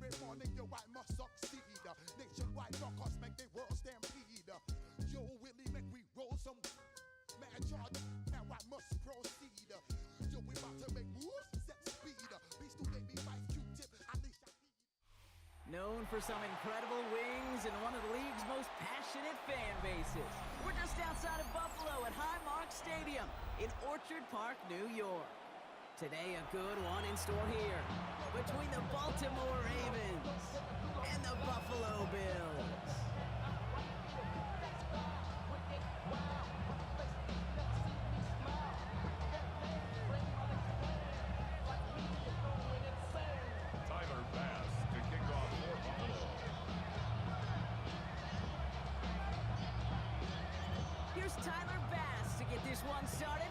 every morning, yo, I must succeed. Nationwide knockouts make the world stampede. Yo, Willie, make we roll some man charge. Now I must proceed. Yo, we about to make moves, set speed. Beats to make me fight Q-tip. At least I need. Known for some incredible wings and one of the league's most passionate fan bases. We're just outside of Buffalo at Highmark Stadium in Orchard Park, New York. Today, a good one in store here between the Baltimore Ravens and the Buffalo Bills. Tyler Bass to get this one started,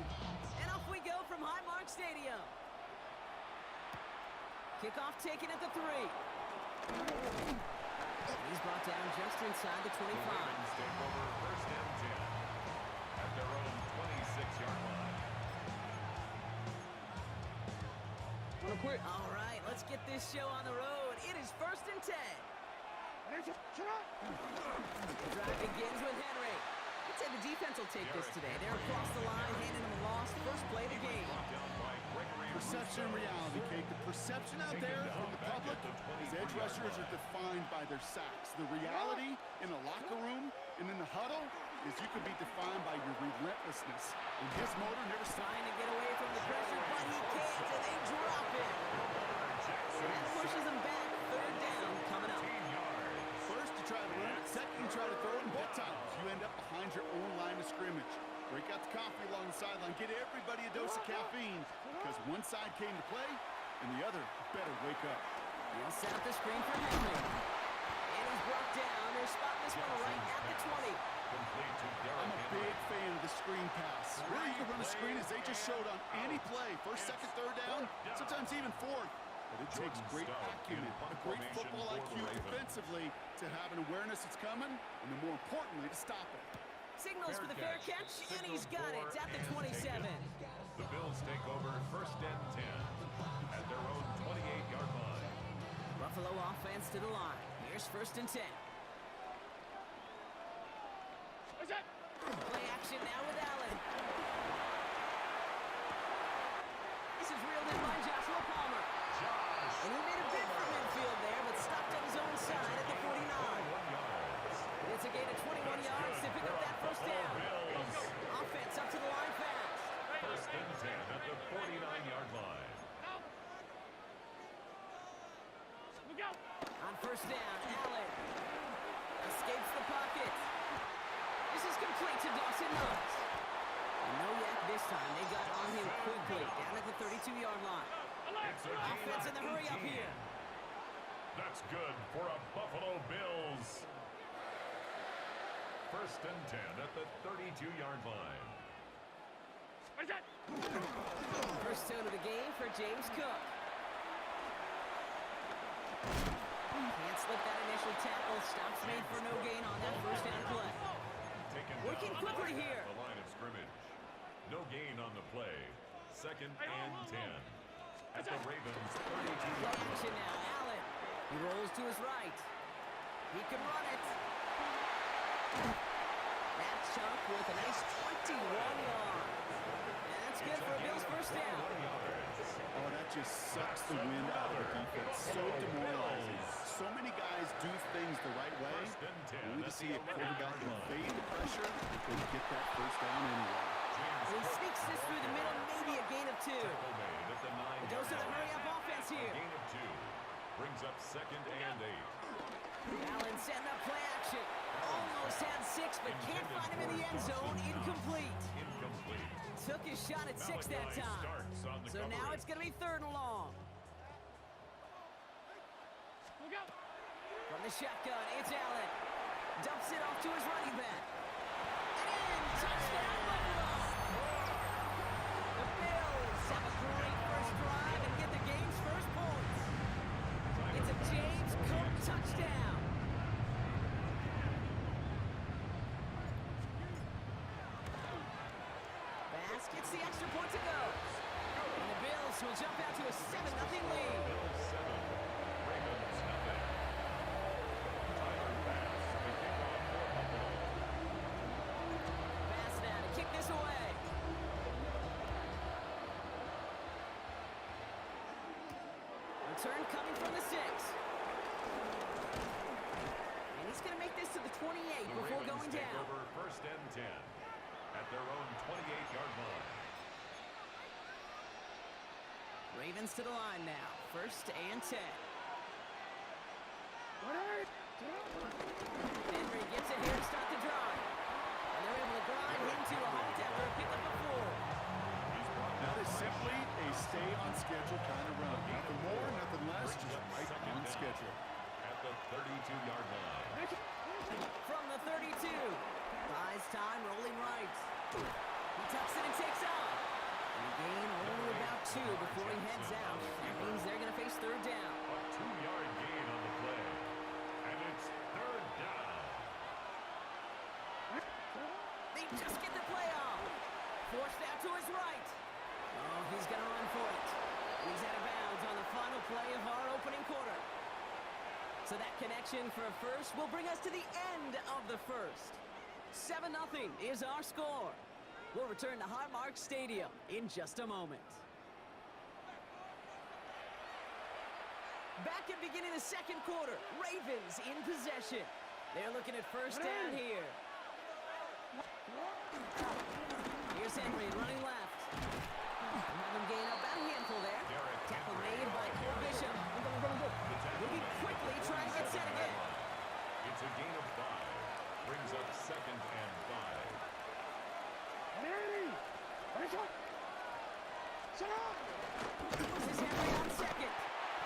and off we go from Highmark Stadium. Kickoff taken at the 3. He's brought down just inside the 25. The take over first and 10 at their own 26-yard line. All right, let's get this show on the road. It is first and 10. The drive begins with Henry. I'd say the defense will take this today. They're across the line, handing them a loss. First play of the game. Perception and reality, Kate. The perception out there from the public is edge rushers are defined by their sacks. The reality in the locker room and in the huddle is you can be defined by your relentlessness. And his motor never trying to get away from the pressure, but he can't, and they drop it. That pushes him back. Third down coming up. First, you try to run it. Second, you try to throw it. And both times, you end up behind your own line of scrimmage. Break out the coffee along the sideline. Get everybody a dose of caffeine because one side came to play and the other better wake up. He'll set up the screen for Henry. And he's brought down. They're spotting this one right at the 20. I'm a big fan of the screen pass. Really, you can run a screen as they just showed on any play. First, second, third down, sometimes even fourth. But it takes great acumen, a great football IQ defensively to have an awareness that's coming, and then more importantly, to stop it. Signals for the fair catch, and he's got it at the 27. The Bills take over first and 10 at their own 28-yard line. Buffalo offense to the line. Here's first and 10. Play action now with Allen. This is reeled in by Joshua Palmer. And he made a bid for midfield there, but stopped on his own side at the 49. It's a gain of 21 yards to pick up that first down. Offense up to the line fast. First and 10 at the 49-yard line. On first down, Allen escapes the pocket. This is complete to Dawson Knox. And no yak this time. They got on him quickly down at the 32-yard line. Offense in the hurry up here. That's good for a Buffalo Bills. First and 10 at the 32-yard line. First down of the game for James Cook. Can't slip that initial tackle. Stops made for no gain on that first down play. Working quickly here. The line of scrimmage. No gain on the play. Second and 10 at the Ravens 32. Play action now. Allen. He rolls to his right. He can run it. That's Chuck with a nice 21 yards. And that's good for a Bills first down. Oh, that just sucks the wind out of the defense. So demoralizing. So many guys do things the right way. We need to see a quarterback evade the pressure and get that first down anyway. He sneaks this through the middle, maybe a gain of 2. The dose of the hurry-up offense here. Gain of 2 brings up second and 8. Allen setting up play action. Almost had 6, but can't find him in the end zone. Incomplete. Took his shot at 6 that time. So now it's going to be third and long. From the shotgun, it's Allen. Dumps it off to his running back. And in, touchdown Buffalo! The Bills have a great first drive and get the game's first points. It's a James Cook touchdown. Bass gets the extra point to go. And the Bills will jump out to a 7-0 lead. return coming from the 6. And he's going to make this to the 28 before going down. Over first and 10 at their own 28-yard line. Ravens to the line now. First and 10. Henry gets it here to start the drive. And they're able to grind into a halt after a pickup of 4. That is simply a stay-on-schedule kind of run. Nothing more, nothing less, just right on schedule. At the 32-yard line. From the 32. Buys time, rolling right. He tucks it and takes off. And a gain only about 2 before he heads out. That means they're going to face third down. A 2-yard gain on the play. And it's third down. They just get the play off. Forced out to his right. Oh, he's going to run for it. He's out of bounds on the final play of our opening quarter. So that connection for a first will bring us to the end of the first. 7-0 is our score. We'll return to Highmark Stadium in just a moment. Back at beginning of the second quarter, Ravens in possession. They're looking at first down here. Here's Henry running left. Have him gain about a handful there. Tackle made by Cole Bishop. Moving quickly, trying to get set again. It's a gain of 5. Brings up second and 5. This is Henry on second.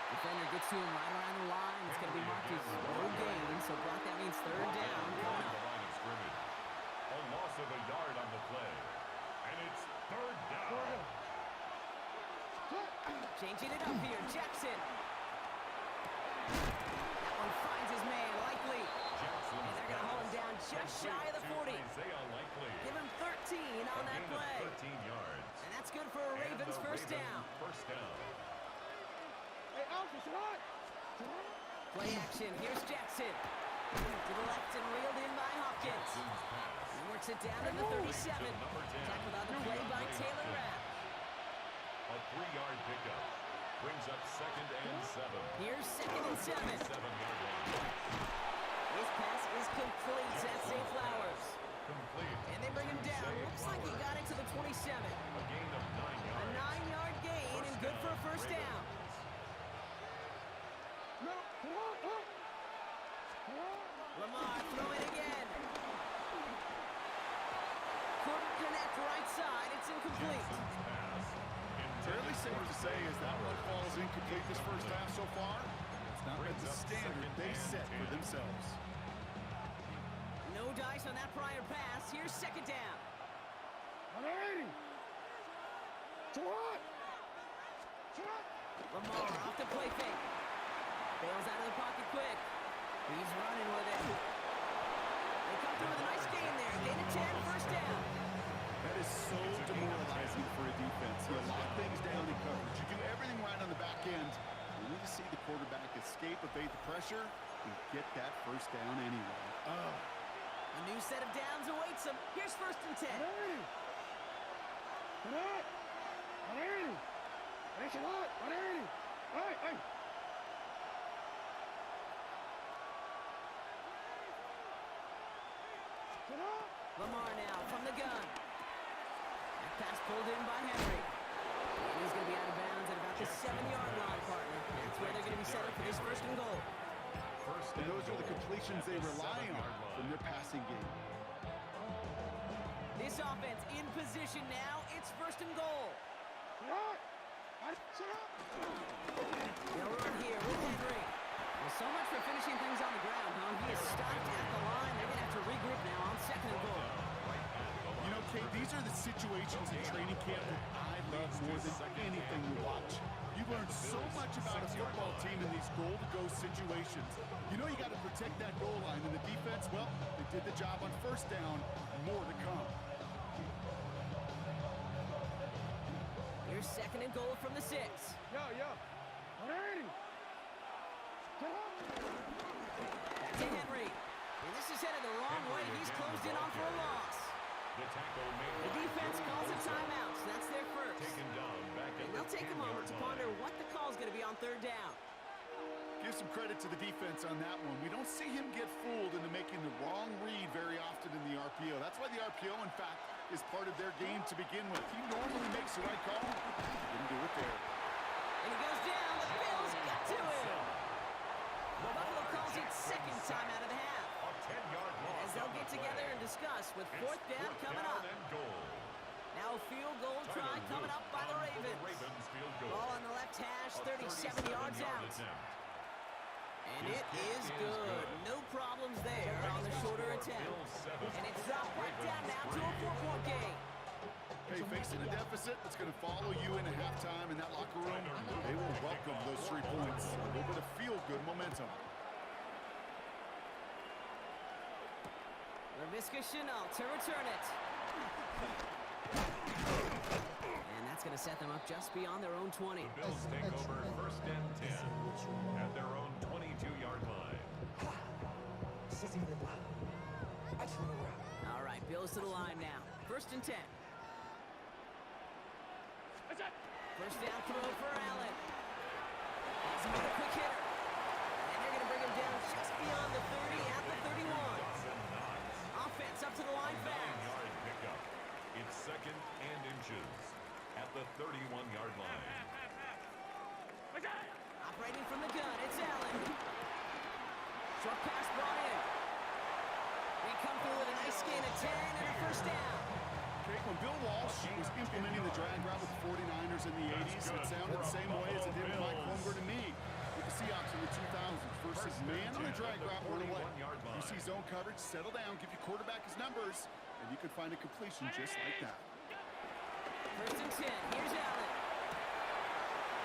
Defender gets to him right around the line. It's going to be marked as no gain, so Brock, that means third down coming up. The line of scrimmage. A loss of a yard on the play. And it's third down. Changing it up here, Jackson. That one finds his man, Likely. And they're going to hold him down just shy of the 40. Give him 13 on that play. 13 yards. And that's good for a Ravens first down. First down. Play action, here's Jackson. To the left and reeled in by Hopkins. He works it down to the 37. Tackled on the play by Taylor Rapp. A 3-yard pickup. Brings up second and 7. Here's second and 7. 7-yard line. His pass is complete. That's Zay Flowers. Complete. And they bring him down. Looks like he got it to the 27. A gain of 9 A yards. 9-yard gain and good for a first down. Lamar throwing again. Couldn't connect right side. It's incomplete. Fairly safe to say as that one falls incomplete this first half so far. It's not been the standard they set for themselves. No dice on that prior pass. Here's second down. Lamar off the play fake. Bails out of the pocket quick. He's running with it. They come through with a nice gain there. Gain of 10, first down. That is so demoralizing for a defense. You lock things down in coverage. You do everything right on the back end. You need to see the quarterback escape, evade the pressure, and get that first down anyway. A new set of downs awaits him. Here's first and 10. Lamar now from the gun. That pass pulled in by Henry. And he's going to be out of bounds at about the 7-yard line, partner. That's where they're going to be set up for this first and goal. And those are the completions they rely on from their passing game. This offense in position now. It's first and goal. They'll run here with Henry. Well, so much for finishing things on the ground, huh? He is stopped at the line. They're going to have to regroup now on second and goal. You know, Kate, these are the situations in training camp that I love more than anything you watch. You learn so much about a football team in these goal-to-go situations. You know you got to protect that goal line, and the defense, well, they did the job on first down. More to come. Here's second and goal from the 6. Back to Henry. And this is headed the wrong way. He's closed in on for a loss. The defense calls a timeout, so that's their first. Taken down back And they'll take a moment to ponder what the call is going to be on third down. Give some credit to the defense on that one. We don't see him get fooled into making the wrong read very often in the RPO. That's why the RPO, in fact, is part of their game to begin with. He normally makes the right call. Didn't do it there. And he goes down. The Bills got to him. Buffalo calls it second time out of the half. A 10-yard loss. As they'll get together and discuss with fourth down coming up. Now a field goal try coming up by the Ravens. Ball on the left hash, 37 yards out. And it is good. No problems there on the shorter attempt. And it's dropped right down now to a 4-point game. Hey, facing a deficit that's going to follow you into halftime in that locker room, they will welcome those 3 points. A little bit of feel-good momentum. Laviska Shenault to return it. And that's going to set them up just beyond their own 20. The Bills take over first and 10 at their own 22-yard line. All right, Bills to the line now. First and 10. First down throw for Allen. He's a quick hitter. And they're going to bring him down just beyond the 30 at the 31. Offense up to the line fast. 9-yard pickup. It's second and inches at the 31-yard line. Operating from the gun, it's Allen. Short pass brought in. They come through with a nice gain of 10 and a first down. Okay, when Bill Walsh was implementing the drag route with the 49ers in the 80s, it sounded the same way as it did with Mike Holmgren and me with the Seahawks in the 2000s. Versus man on the drag route, run away. You see zone coverage, settle down, give your quarterback his numbers, and you can find a completion just like that. First and 10, here's Allen.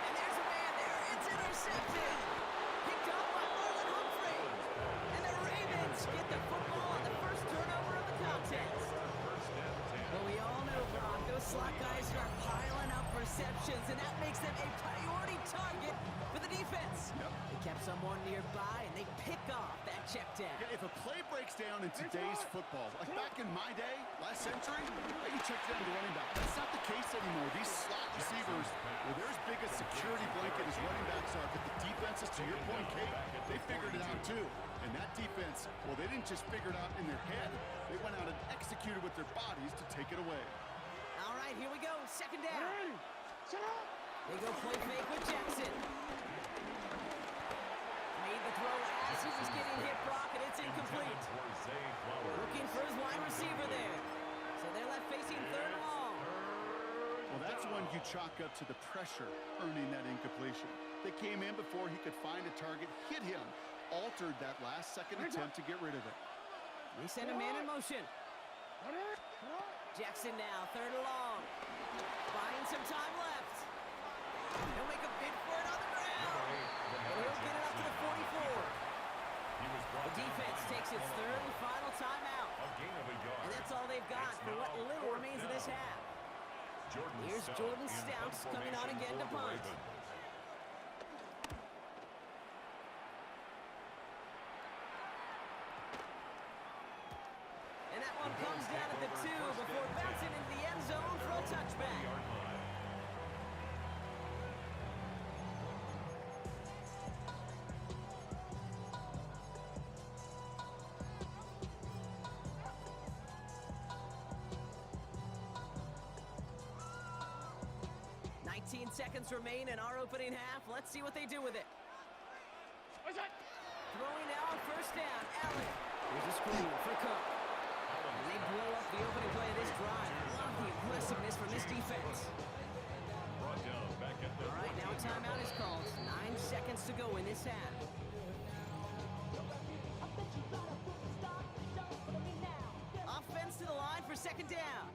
And there's a man there, it's intercepted. Picked up by Marlon Humphrey. And the Ravens get the football on the first turnover of the contest. Well, we all know, Brock, those slot guys are piling up receptions, and that makes them a priority target for the defense. Yep. They kept someone nearby, and they pick off that check down. Yeah, if a play breaks down in today's football, like back in my day, last century, you checked in with the running back. That's not the case anymore. These slot receivers, well, they're as big a security blanket as running backs are, but the defenses, to your point, Kate, they figured it out too. And that defense, well, they didn't just figure it out in their head. They went out and executed with their bodies to take it away. All right, here we go. Second down. They go play fake with Jackson. Made the throw as he was getting hit, Brock, and it's incomplete. Looking for his wide receiver there. So they're left facing third and long. Well, that's one you chalk up to the pressure earning that incompletion. They came in before he could find a target, hit him, altered that last-second attempt to get rid of it. They send a man in motion. Jackson now, third and long. Buying some time left. He'll make a bid for it on the ground. And he'll get it up to the 44. The defense takes its third and final timeout. And that's all they've got for what little remains of this half. Here's Jordan Stouts coming on again to punt. And that one comes down at the 2 before bouncing into the end zone for a touchback. Seconds remain in our opening half. Let's see what they do with it. Throwing now on first down. Allen. Here's a screen for Cook. And they blow up the opening play of this drive. I love the aggressiveness from this defense. All right, now a timeout is called. 9 seconds to go in this half. Offense to the line for second down.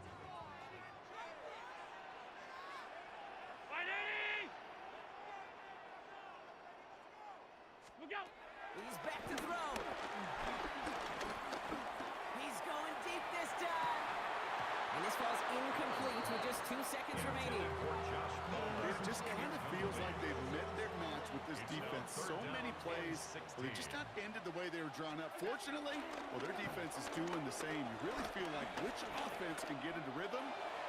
He's back to throw. He's going deep this time. And this ball's incomplete with just 2 seconds remaining. It just kind of feels like they've met their match with this defense. So many plays, well, they just not ended the way they were drawn up. Fortunately, well, their defense is doing the same. You really feel like which offense can get into rhythm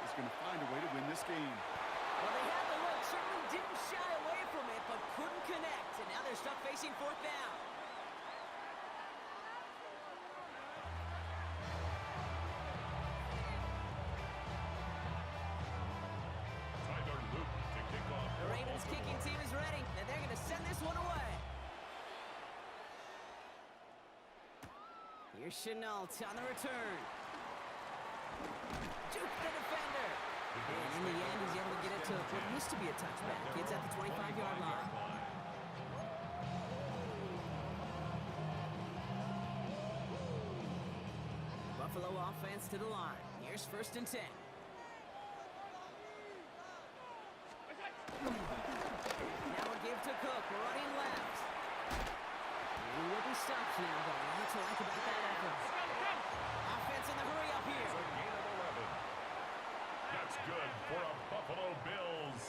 is going to find a way to win this game. Well, they had the look, certainly didn't shy away from it, but couldn't connect. And now they're they're stuck facing fourth down. The Ravens kicking team is ready, and they're going to send this one away. Here's Chenault on the return. Juke the defender. And in the end, he's able to get it to what used to be a touchback. It's at the 25-yard line. Buffalo offense to the line. Here's 1st and 10. Now a give to Cook, running left. He wouldn't stop now, but lots to like about that effort. Offense in the hurry up here. It's a gain of 11. That's good for a Buffalo Bills.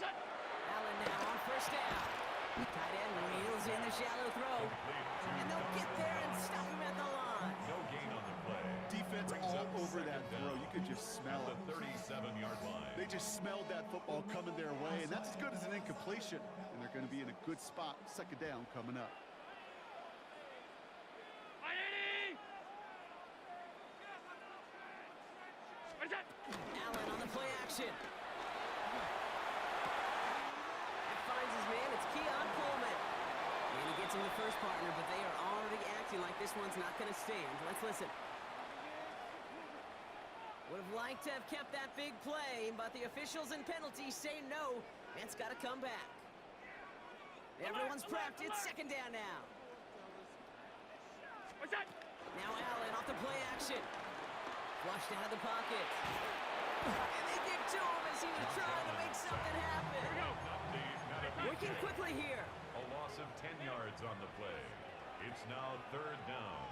Allen now on 1st down. Tight end reels in the shallow throw. And they'll get there and stop him at the line. No gain on the play. Defense all over that throw. You could just smell it. The 37-yard line. They just smelled that football coming their way, and that's as good as an incompletion. And they're going to be in a good spot. 2nd down coming up. Allen on the play action. That finds his man. It's Keon Coleman. And he gets him the first partner, but they are already acting like this one's not going to stand. Let's listen. Would have liked to have kept that big play, but the officials and penalties say no. It's got to come back. Everyone's prepped. It's 2nd down now. Now Allen off the play action. Flushed out of the pocket. And they get to him as he was trying to make something happen. Working quickly here. A loss of 10 yards on the play. It's now 3rd down.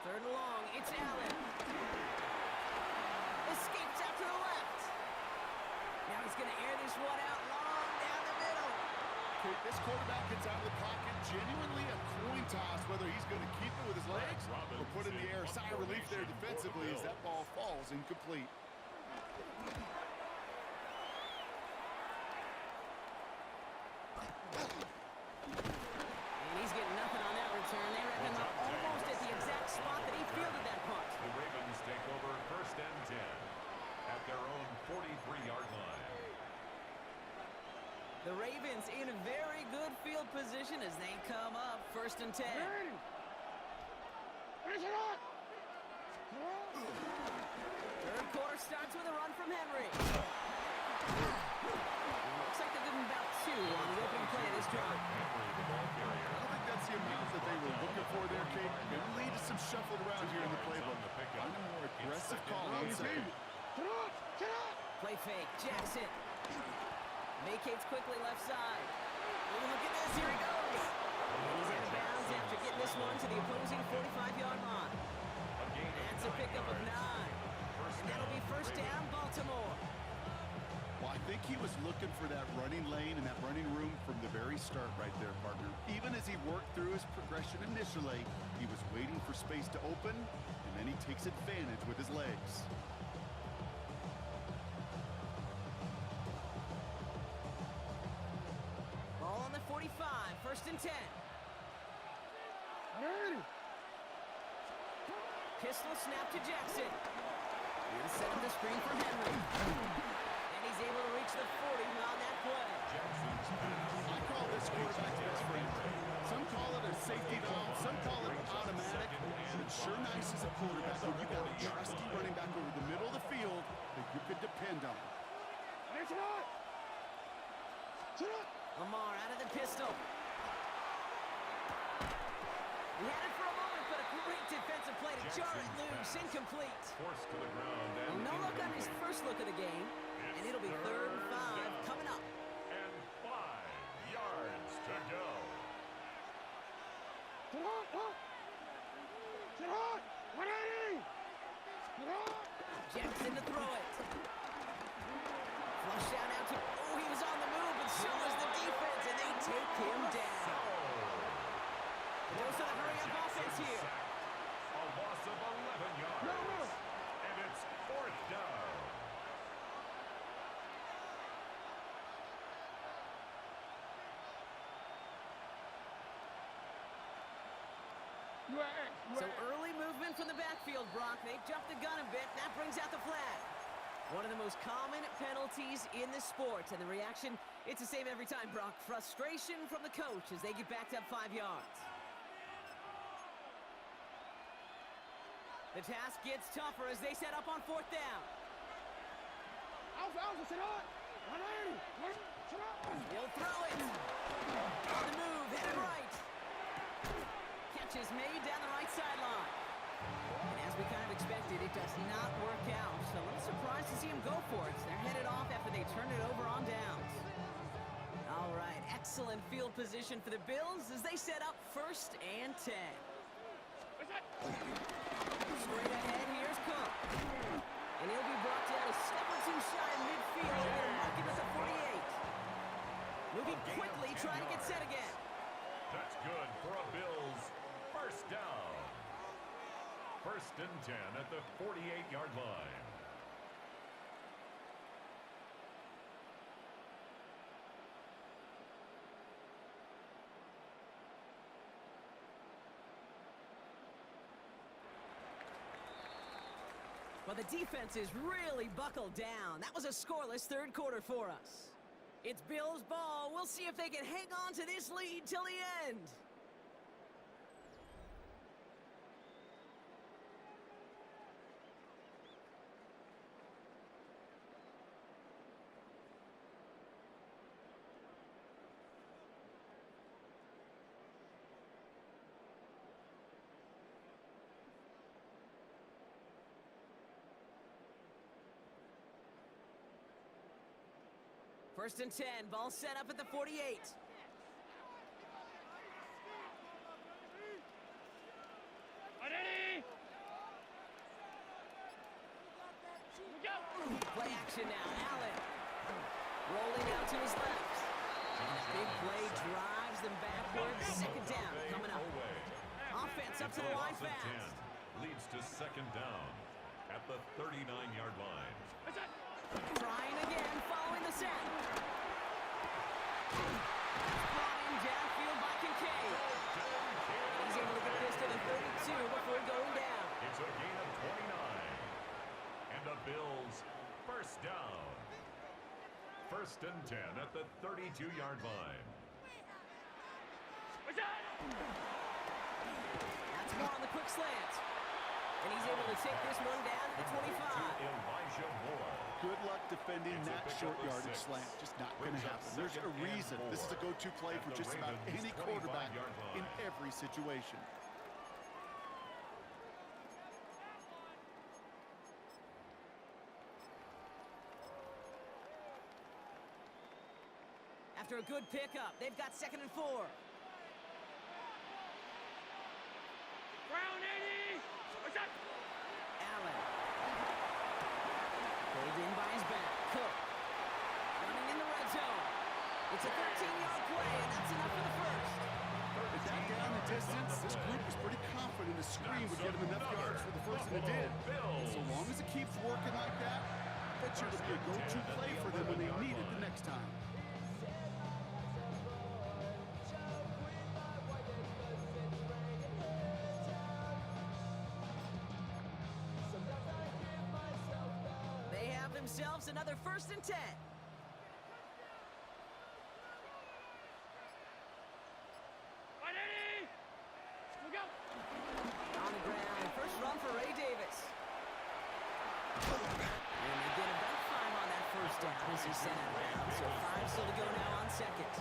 3rd and long. It's Allen. Escapes out to the left. Now he's going to air this one out long down the middle. This quarterback gets out of the pocket, genuinely a coin toss, whether he's going to keep it with his legs or put it in the air. Sigh of relief there defensively as that ball falls incomplete. And he's getting nothing on that return. They reckon they're almost at the exact spot that he fielded that punt. The Ravens take over 1st and 10 at their own 43-yard line. The Ravens in a very good field position as they come up 1st and 10. Third quarter starts with a run from Henry. Looks like they're giving about 2 on the opening play of this drive. I don't think that's the amount that they were looking for there, Kate. Maybe lead to some shuffled around here in the playbook. Find a more aggressive call outside. Play fake, Jackson. Vacates quickly left side. Oh, look at this, here he goes. And he's out of bounds after getting this one to the opposing 45-yard line. That's a pickup of 9. And that'll be 1st down, Baltimore. Well, I think he was looking for that running lane and that running room from the very start right there, partner. Even as he worked through his progression initially, he was waiting for space to open, and then he takes advantage with his legs. Ball on the 45, 1st and 10. Pistol snap to Jackson. And set up the screen for Henry. And he's able to reach the 40 on that play. I call this quarterback's best friend. Some call it a safety valve, some call it automatic. But it's sure nice as a quarterback when you got a trusty running back over the middle of the field that you could depend on. Lamar out of the pistol. He had it for a moment, but a great defensive play to jar it loose. Incomplete. Forced to the ground. And no look on his first look of the game. And it'll be 3rd and 5 coming up. And 5 yards to go. Jackson to throw it. Flush out out to... Oh, he was on the move, but so was the defense, and they take him down. Dose of the hurry-up offense here. A loss of 11 yards. And it's 4th down. So early movement from the backfield, Brock. They've jumped the gun a bit. That brings out the flag. One of the most common penalties in the sport. And the reaction, it's the same every time, Brock. Frustration from the coach as they get backed up 5 yards. The task gets tougher as they set up on 4th down. He'll throw it. On the move, headed right. Catch is made down the right sideline. And as we kind of expected, it does not work out. So a little surprised to see him go for it. They're headed off after they turned it over on downs. All right, excellent field position for the Bills as they set up 1st and 10. Straight ahead, here's Cook. And he'll be brought down a step or two shy in midfield. And they'll mark him at the 48. Moving quickly, trying to get set again. That's good for a Bills 1st down. 1st and 10 at the 48-yard line. Well, the defense is really buckled down. That was a scoreless 3rd quarter for us. It's Bills ball. We'll see if they can hang on to this lead till the end. First and 10, ball set up at the 48. Play action now, Allen. Rolling out to his left. And a big play drives them backwards. 2nd down coming up. Offense up to the line fast. Leads to 2nd down at the 39-yard line. Trying again, following the set. Brought in downfield by Kincaid. He's able to get this to the 32 before going down. It's a gain of 29. And the Bills 1st down. 1st and 10 at the 32-yard line. That's more on the quick slant. And he's able to take this one down to the 25. Elijah Moore. Good luck defending that short yardage slant. Just not going to happen. There's a reason this is a go-to play for just about any quarterback in every situation. After a good pickup, they've got 2nd and 4. Allen. Pulled in by his back. Cook. Running in the red zone. It's a 13-yard play, and that's enough for the 1st. With that down the distance, this group was pretty confident the screen would get him enough yards for the 1st, and it did. And so long as it keeps working like that, that should be a go-to play for them when they need it the next time. Themselves another 1st and 10. On the ground, first run for Ray Davis. And they get about 5 on that 1st down as he sent it around. So 5 still to go now on 2nd.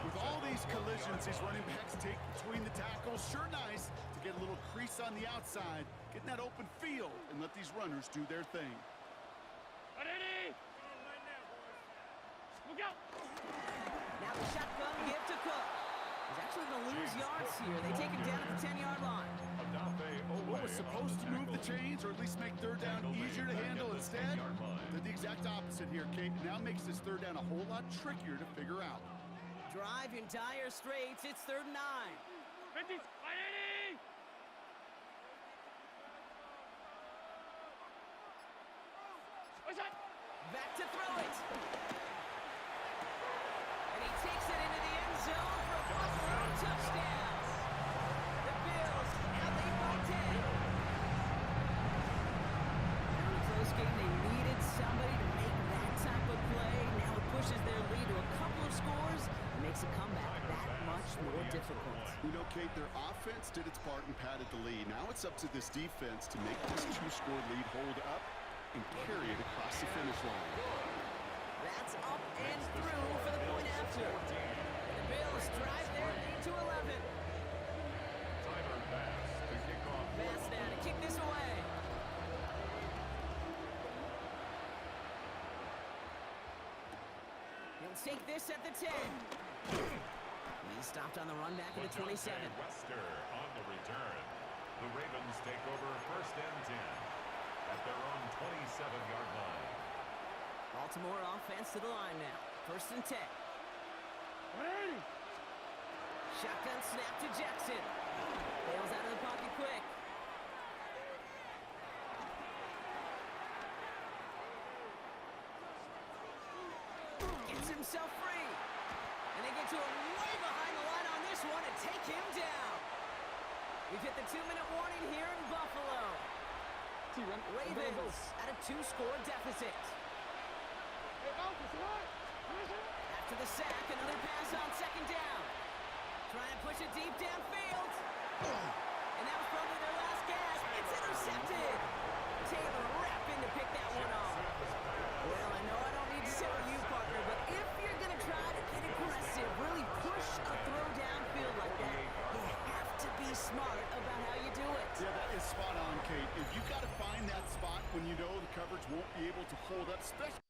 With all these collisions these running backs take between the tackles, sure nice to get a little crease on the outside, get in that open field, and let these runners do their thing. Now the shotgun give to Cook. He's actually going to lose yards here. They take him down at the 10-yard line. What was supposed to move the chains, or at least make 3rd down easier to handle instead, did the exact opposite here, Kate. Now makes this 3rd down a whole lot trickier to figure out. Drive in dire straits. It's 3rd and 9. Back to throw it. And he takes it into the end zone for a Buffalo touchdown. The Bills difficult. point. You know, Kate, their offense did its part and padded the lead. Now it's up to this defense to make this two-score lead hold up and carry it across the finish line. That's up and through for the point after. The Bills drive their lead to 11. Timer pass to kick off. Pass now to kick this away. He'll take this at the 10. He's stopped on the run back at the 27. Wester on the return. The Ravens take over first and 10 at their own 27-yard line. Baltimore offense to the line now. First and 10. Shotgun snap to Jackson. Bails out of the pocket quick. Gets himself free. And they get to him way behind the line on this one and take him down. We've hit the 2-minute warning here in Buffalo. Ravens at a 2-score deficit. After the sack, another pass on second down. Trying to push it deep downfield. And that was probably their last gasp. It's intercepted. Taylor rapping to pick that one off. Well, I know I don't need to tell you, partner, but if you're going to try to get aggressive, really push a throw downfield like that, you have to be smart about how you do it. Yeah, that is spot on, Kate. If you've got to find that spot when you know the coverage won't be able to hold up, especially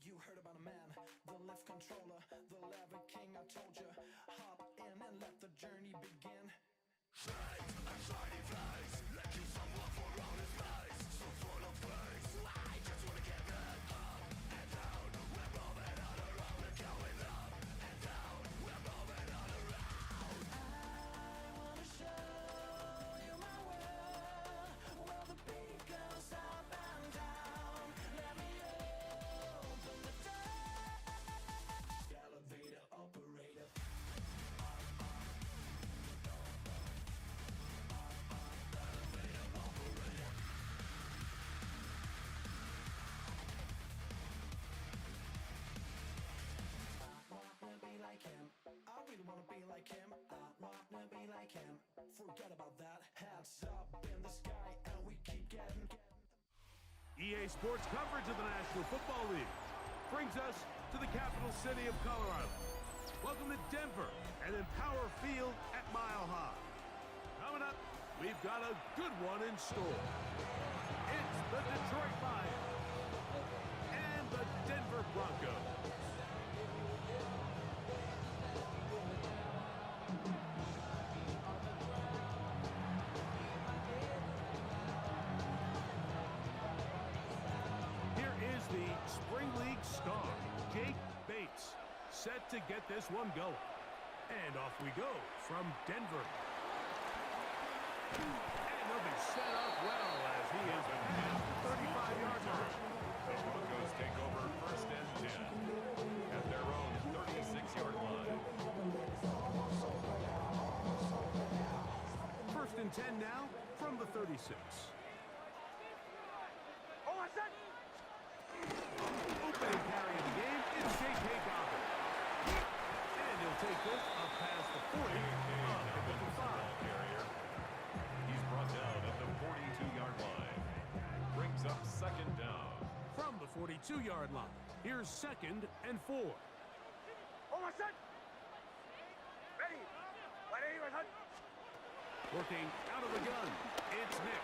You heard about a man, the lift controller, the lever king. I told you, hop in and let the journey begin. Forget about that. Hats up in the sky, and we keep getting. EA Sports coverage of the National Football League brings us to the capital city of Colorado. Welcome to Denver and Empower Field at Mile High. Coming up, we've got a good one in store. It's the Detroit Lions and the Denver Broncos. The Spring League star, Jake Bates, set to get this one going. And off we go from Denver. And they'll be set up well as he is at the 35-yard line. The Broncos take over first and 10 at their own 36-yard line. First and 10 now from the 36. Opening carry of the game is J.K. Dobbins. And he'll take this up past the 40 of the 55. Carrier. He's brought down at the 42-yard line. Brings up second down. From the 42-yard line, here's second and 4. Working out of the gun, it's Nix.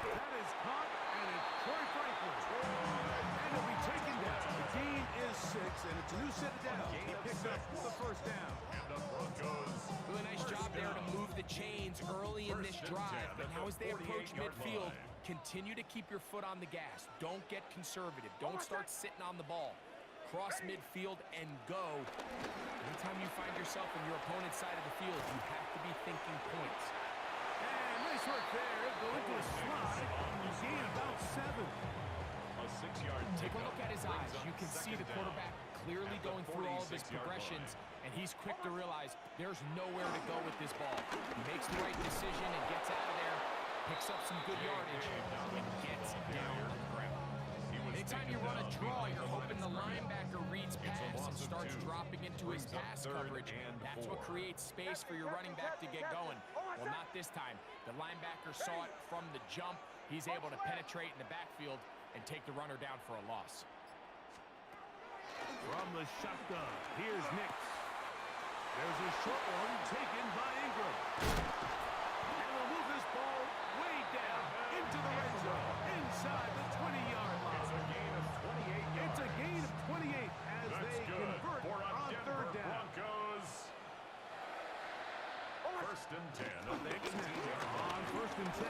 That is caught, and it's Troy Franklin. And he'll be taken down. The gain is 6, and it's a new set of downs. He picks up the first down. And the Broncos. Really nice job there to move the chains early in this drive. But now as they approach midfield, continue to keep your foot on the gas. Don't get conservative. Don't start sitting on the ball. Cross midfield and go. Anytime you find yourself on your opponent's side of the field, you have to be thinking points. And nice work there. Go into a slide. You gain about 7. A 6-yard Take a pickup look at his brings eyes. up You can see second the quarterback down clearly at the going through all of his 46-yard progressions, line. and he's quick to realize there's nowhere to go with this ball. He makes the right decision and gets out of there, picks up some good yardage, and gets down on the ground. Anytime you run a draw, you're hoping the linebacker reads pass and starts dropping into his pass coverage. That's what creates space for your running back to get going. Well, not this time. The linebacker saw it from the jump. He's able to penetrate in the backfield and take the runner down for a loss. From the shotgun, here's Nix. There's a short one taken by Ingram. And we'll move this ball way down into the red zone, inside the 20-yard line. It's a gain of 28 as they convert on third down. Broncos. First and 10 at the 18-yard line. On first and 10.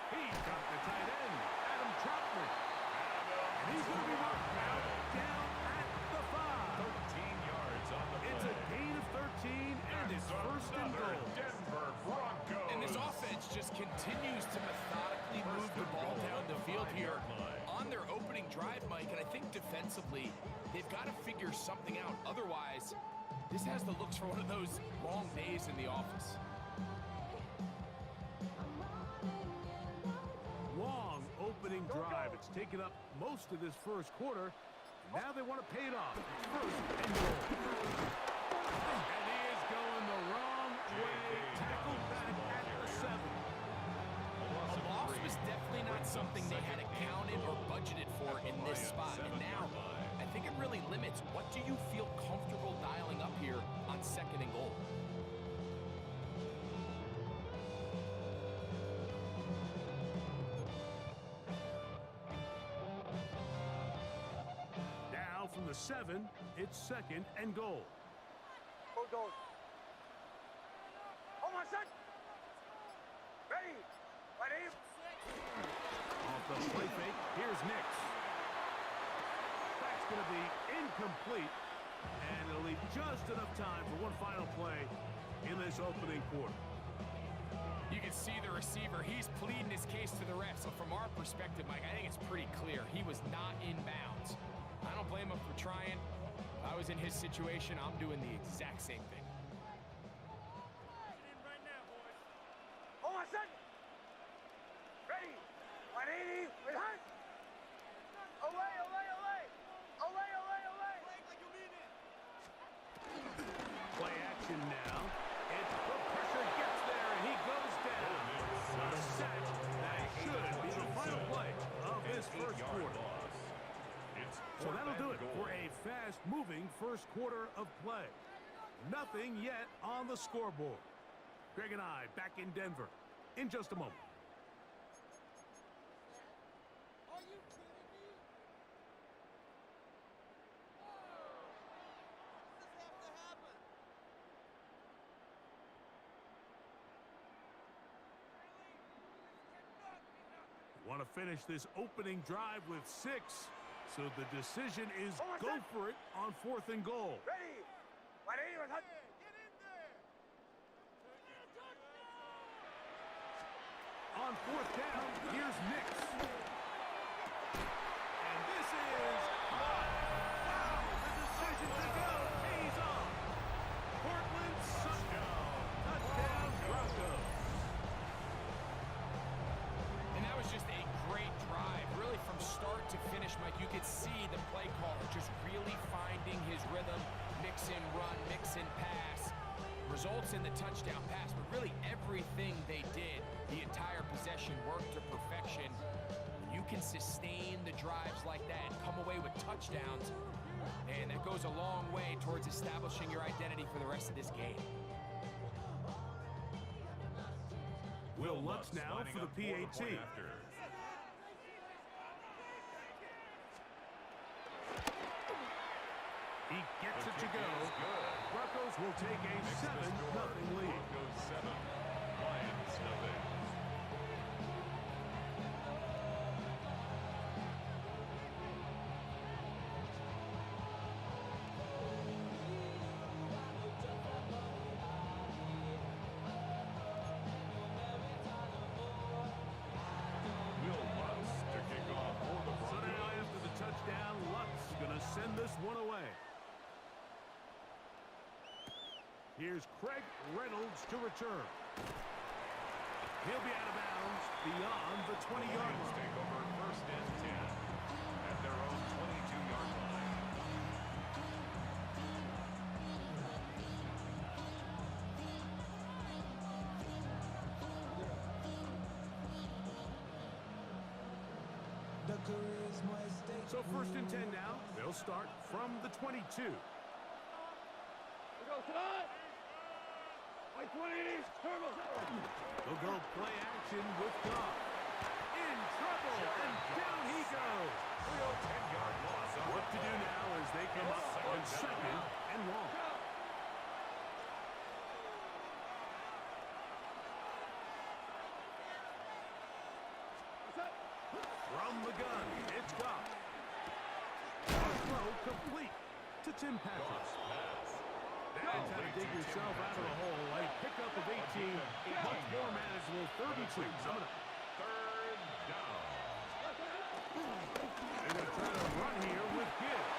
He's got the tight end, Adam Troutman. And he's going to be marked now down at the 5. 13 yards on the play. It's a gain of 13, and it's first and goal. Denver Broncos. And this offense just continues to methodically move the ball down the field here on their opening drive, Mike, and I think defensively, they've got to figure something out. Otherwise, this has the looks for one of those long days in the office. Long opening drive. It's taken up most of this first quarter. Now they want to pay it off. It's first and goal. And he is going the wrong way. Tackled back at the 7. A loss was definitely not something they had accounted or budgeted for in this spot. And now, I think it really limits what do you feel comfortable dialing up here on second and goal. Now from the 7, it's second and goal. Hold on. Hold on, son. Ready. Ready. Off the play fake, here's Nix. That's going to be incomplete, and it'll leave just enough time for one final play in this opening quarter. You can see the receiver. He's pleading his case to the refs. So from our perspective, Mike, I think it's pretty clear. He was not in bounds. I don't blame him for trying. If I was in his situation, I'm doing the exact same thing. Hold on, son. Ready. 180. With hand. Away, away, away. Away, away, away. Play action now. It's the pressure gets there, and he goes down. A sack that should be the final play of this first quarter. So that'll do it for a fast-moving first quarter of play. Nothing yet on the scoreboard. Greg and I back in Denver in just a moment. Are you kidding me? Does this have to happen? Want to finish this opening drive with 6. So the decision is go for it on fourth and goal. Ready. 180 with hand. Get in there! On fourth down, here's Nix. And this is high. Wow, the decision to go pays off. Portland touchdown Broncos. And that was just a great drive, really from start to finish, Mike. You could see the play caller just really finding his rhythm, mix and run, mix and pass. Results in the touchdown pass, but really everything they did, the entire possession worked to perfection. You can sustain the drives like that and come away with touchdowns, and that goes a long way towards establishing your identity for the rest of this game. Will Lutz now for the PAT. He gets it to go. Broncos will take a 7-0 lead. Broncos 7, Lions nothing. Will Lutz to kick off for the So now Broncos. after the touchdown, Lutz gonna send this one away. Here's Craig Reynolds to return. He'll be out of bounds beyond the 20-yard line. Take over first and 10 at their own 22-yard line. So first and 10 now. They'll start from the 22. We go tonight. White 20s, turbo. They'll go play action with Goff. In trouble, and down he goes. 10-yard loss. What to do now as they come up on second and long. From the gun, it's Goff. Throw complete to Tim Patrick. That's how to dig yourself out of the hole. A pickup of 18, much more manageable. 32. Coming up. Third down. They're going to try to run here with Gibbs.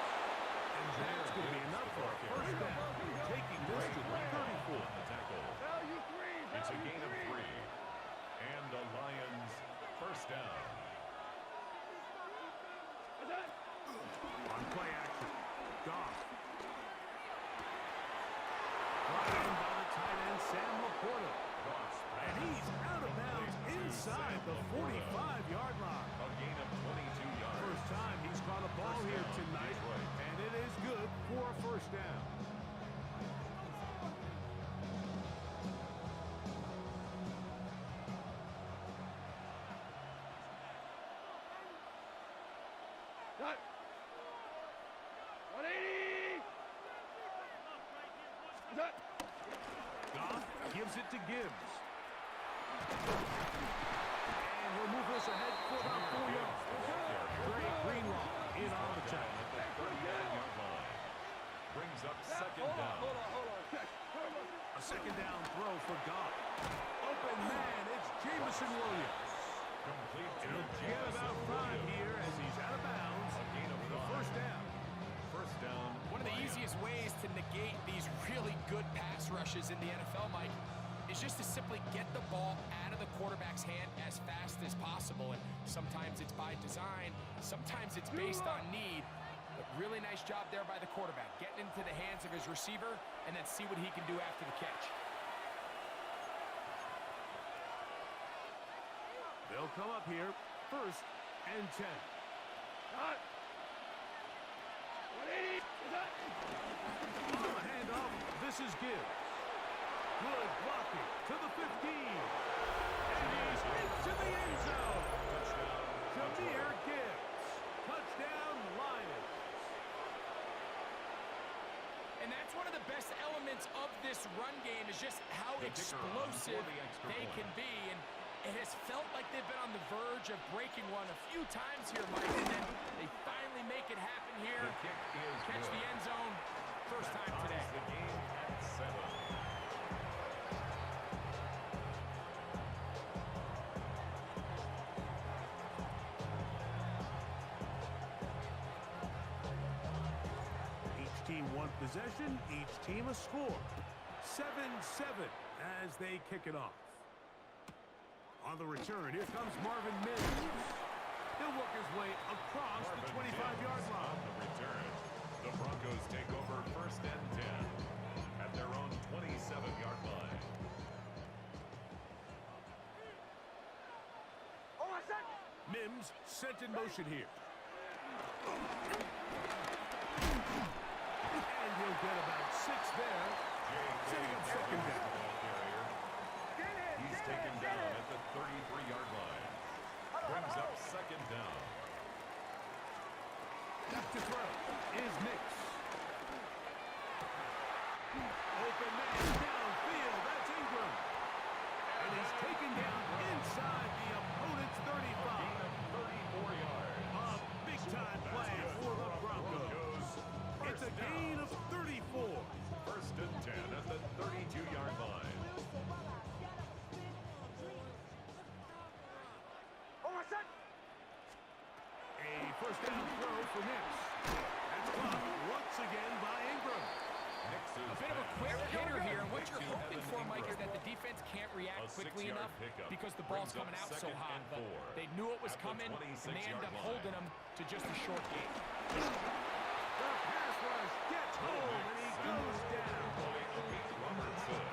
And that's going to be enough for a first down. Taking this to the 34. The tackle. It's a gain of 3. And the Lions first down. On play action. Goff. Brought in by the tight end, Sam Laporta. And he's out of bounds inside the 45-yard line. A gain of 22 yards. First time he's caught a ball here tonight, and it is good for a first down. Cut. 180. Cut. Goff gives it to Gibbs. And he'll move this ahead for about 4 yards. Great Greenlaw in on the tackle. At the 39-yard line. Brings up second down. Hold on. A second down throw for Goff. Open man, it's Jameson Williams. Complete to He'll get about 5 here as he's out of bounds. A gain of The 5. first down. First down. One of the easiest ways to negate these really good pass rushes in the NFL, Mike, is just to simply get the ball out of the quarterback's hand as fast as possible. And sometimes it's by design, sometimes it's based on need. But really nice job there by the quarterback, getting into the hands of his receiver and then see what he can do after the catch. They'll come up here, first and 10. Cut. 180. Cut. On the handoff, this is Gibbs. Good blocking to the 15. And he's into the end zone. Jahmyr Gibbs. Touchdown, Lions. And that's one of the best elements of this run game is just how explosive they can be. And it has felt like they've been on the verge of breaking one a few times here, Mike, and then they finally make it happen here. The kick is Catch good. the end zone. First time today. The game at 7. Each team one possession, each team a score. 7-7 as they kick it off. On the return, here comes Marvin Mims. He'll work his way across the 25-yard line. On the return, the Broncos take over first and 10 at their own 27-yard line. Mims sent in motion here. And he'll get about 6 there. Setting up second down. He's taken down at the 33-yard line. Brings up second down. Left to throw is Nix. Open man downfield. That's Ingram. And he's taken down inside the opponent's 35. Gain of 34 yards. A big-time play for the Broncos. It's a gain of 34. First and 10 at the 32-yard line. A first down throw for Nix. That's caught once again by Ingram. Nix is A bit of a back. quick hitter here. What defense can't react quickly enough because the ball's coming out so hot. But they knew it was coming, and they end up holding them to just a short game. The pass rush gets home, and he goes down.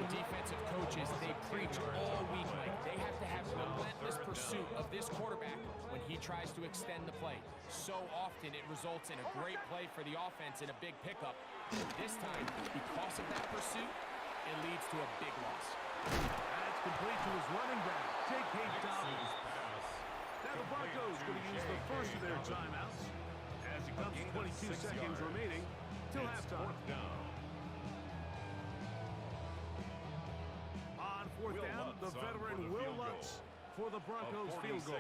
The defensive coaches, they preach all week, Mike. They have to have relentless pursuit of this quarterback when he tries to extend the play. So often it results in a great play for the offense and a big pickup. This time, because of that pursuit, it leads to a big loss. That's complete to his running back, J.K. Dobbins. Now the Broncos going to use the first of their timeouts as it comes to 22 seconds remaining till halftime. On fourth down, the veteran Will Lutz for the Broncos field goal.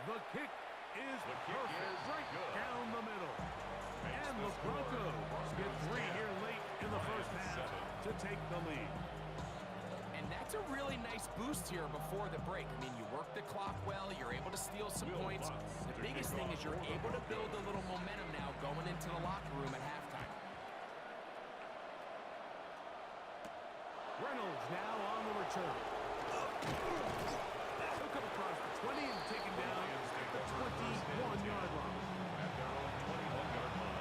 The kick is perfect, right down the middle. And the Broncos get 3 here late in the first half to take the lead. And that's a really nice boost here before the break. I mean, you work the clock well, you're able to steal some points. The biggest thing is you're able to build a little momentum now going into the locker room at halftime. Reynolds now on the return. He'll come across the 20 and taken down at the 21-yard line. At their own 21-yard line.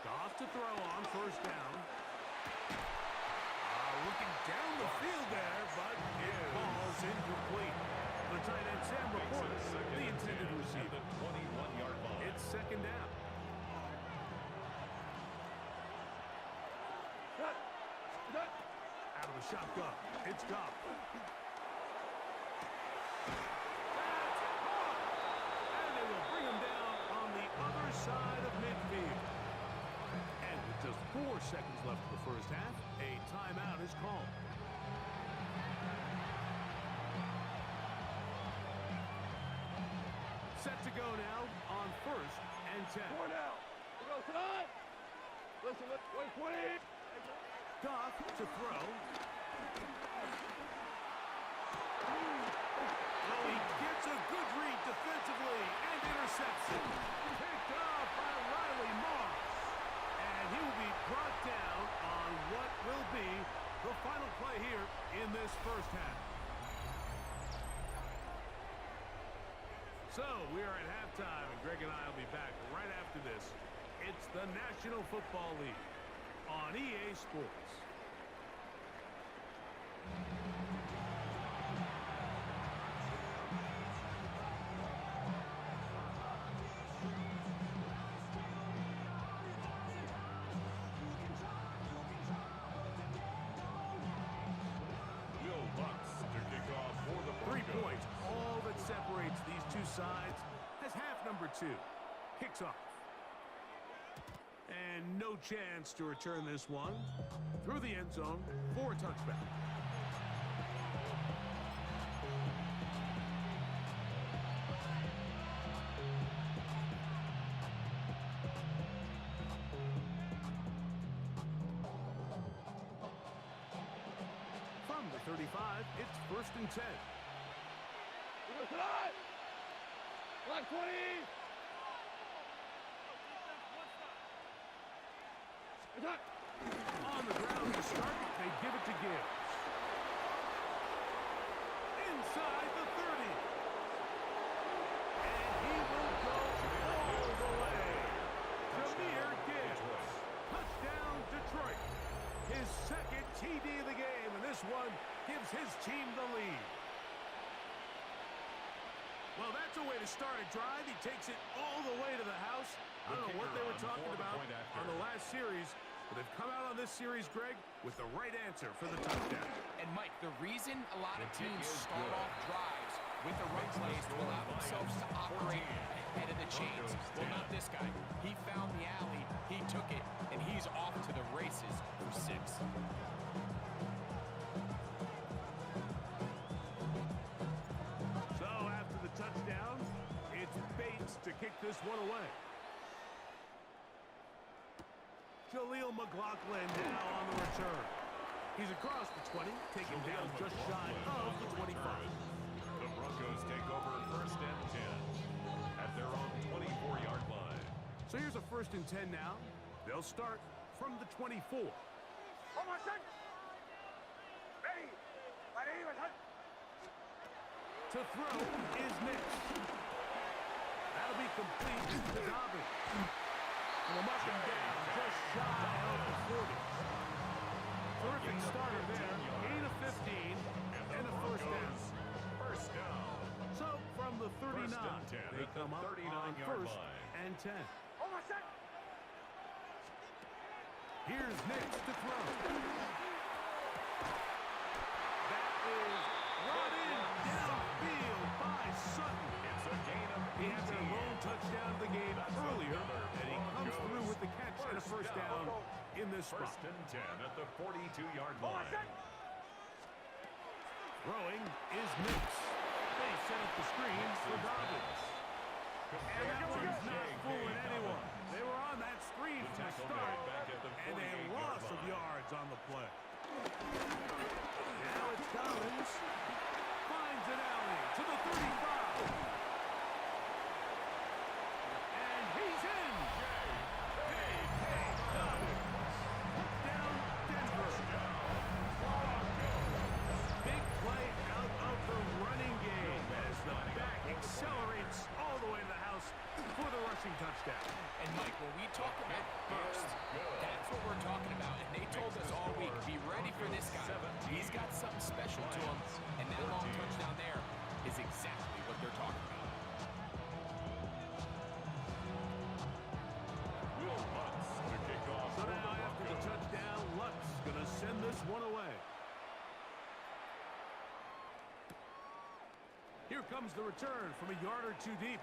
Goff to throw on first down. Looking down the field there, but it falls incomplete. The tight end Sam reports the intended receiver. 21-yard line. It's second down. Out of the shotgun, it's Goff. And they will bring him down on the other side of midfield. And with just 4 seconds left in the first half, a timeout is called. Set to go now on first and 10. Four now. We go tonight. Listen, 120. Goff to throw. Oh, he gets a good read defensively and intercepts it. Picked off by Riley Moss. And he will be brought down on what will be the final play here in this first half. So, we are at halftime, and Greg and I will be back right after this. It's the National Football League on EA Sports. Will Lutz to kick off for the 3 Broncos. points, all that separates these two sides as half number 2 kicks off. And no chance to return this one through the end zone for a touchback. From the 35, it's first and 10. We go tonight. Black 20. Attack. On the ground to start, they give it to Gibbs. Inside the 30. And he will go all the way. Jahmyr Gibbs. Touchdown, Detroit. His second TD of the game, and this one gives his team the lead. Well, that's a way to start a drive. He takes it all the way to the house. I don't know what they were talking about on the last series, but they've come out on this series, Greg, with the right answer for the touchdown. And, Mike, the reason a lot of teams start off drives with the run plays to allow themselves to operate ahead of the chains. Well, not this guy. He found the alley, he took it, and he's off to the races for 6. So after the touchdown, this one away. Jaleel McLaughlin now on the return. He's across the 20, taken down just shy of the 25. The Broncos take over first and 10 at their own 24-yard line. So here's a first and 10 now. They'll start from the 24. To throw is next. That'll be complete to Dobbins. And a muffin down just shy of the 40. Terrific starter there. Gain of 15 and a first down. First down. So from the 39, they come up on first and 10. Here's next to throw. That is run in downfield by Sutton. It's a gain of 18. He had their lone touchdown of the game earlier, and he comes through with the catch and a first down in this spot. First and 10 at the 42-yard line. Throwing is Nix. They set up the screen for Dobbins. And that one's not fooling anyone. They were on that screen from the start, and a loss of yards on the play. Now it's Dobbins. Finds an alley to the 35. And he's in. Touchdown, Denver. Big play out of the running game as the back accelerates all the way to the house for the rushing touchdown. And Mike, when we talk about burst, that's what we're talking about. And they told us all week, be ready for this guy. He's got something special to him. And that long touchdown there is exactly what they're talking about. Will Lutz to kick off. So now after the touchdown, Lutz gonna send this one away. Here comes the return from a yard or two deep.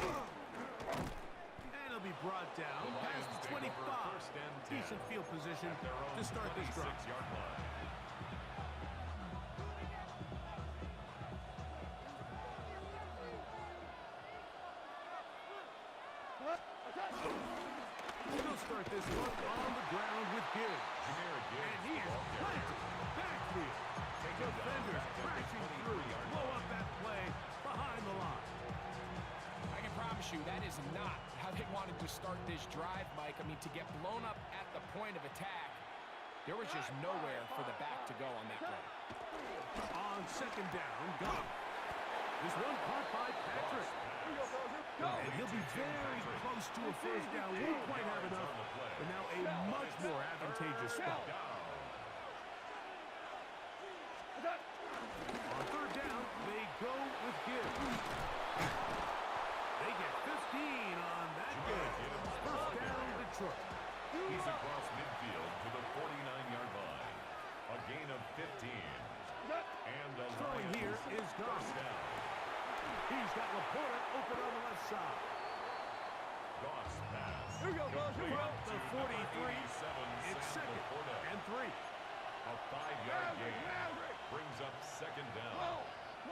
And he'll be brought down past the 25. Decent field position to start this drive. 26-yard line. He'll start this one on the ground with Gibbs. And he is planted backfield. Defenders crashing through. Blow up that play behind the line. I can promise you that is not how they wanted to start this drive, Mike. I mean, to get blown up at the point of attack, there was just nowhere for the back to go on that play. On second down, Goff. This one caught by Patrick. And he'll be very close to a first down. Won't quite have enough, but now a much more advantageous spot. On third down, they go with Gibbs. They get 15 on that game. First down, Detroit. He's across midfield to the 49-yard line. A gain of 15. And a Throwing here is Goff. first down. He's got Laporta open on the left side. Goff's pass. From Complete the to 43, 87, it's Sam second Laporta. and 3. A 5-yard gain brings up second down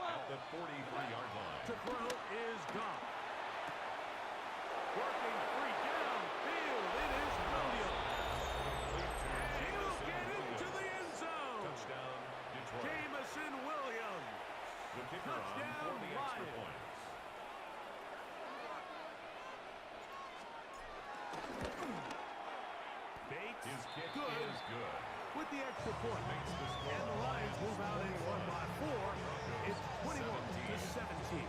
at the 43-yard line. To throw is Goff. Working free downfield. It is Williams. And he'll get into the end zone. Touchdown, Detroit. Jamison Williams. The kicker on for the extra Lions. point. Bates, His kick good is good. with the extra point. Makes the score And the Lions move out and won by 4. It's 21-17.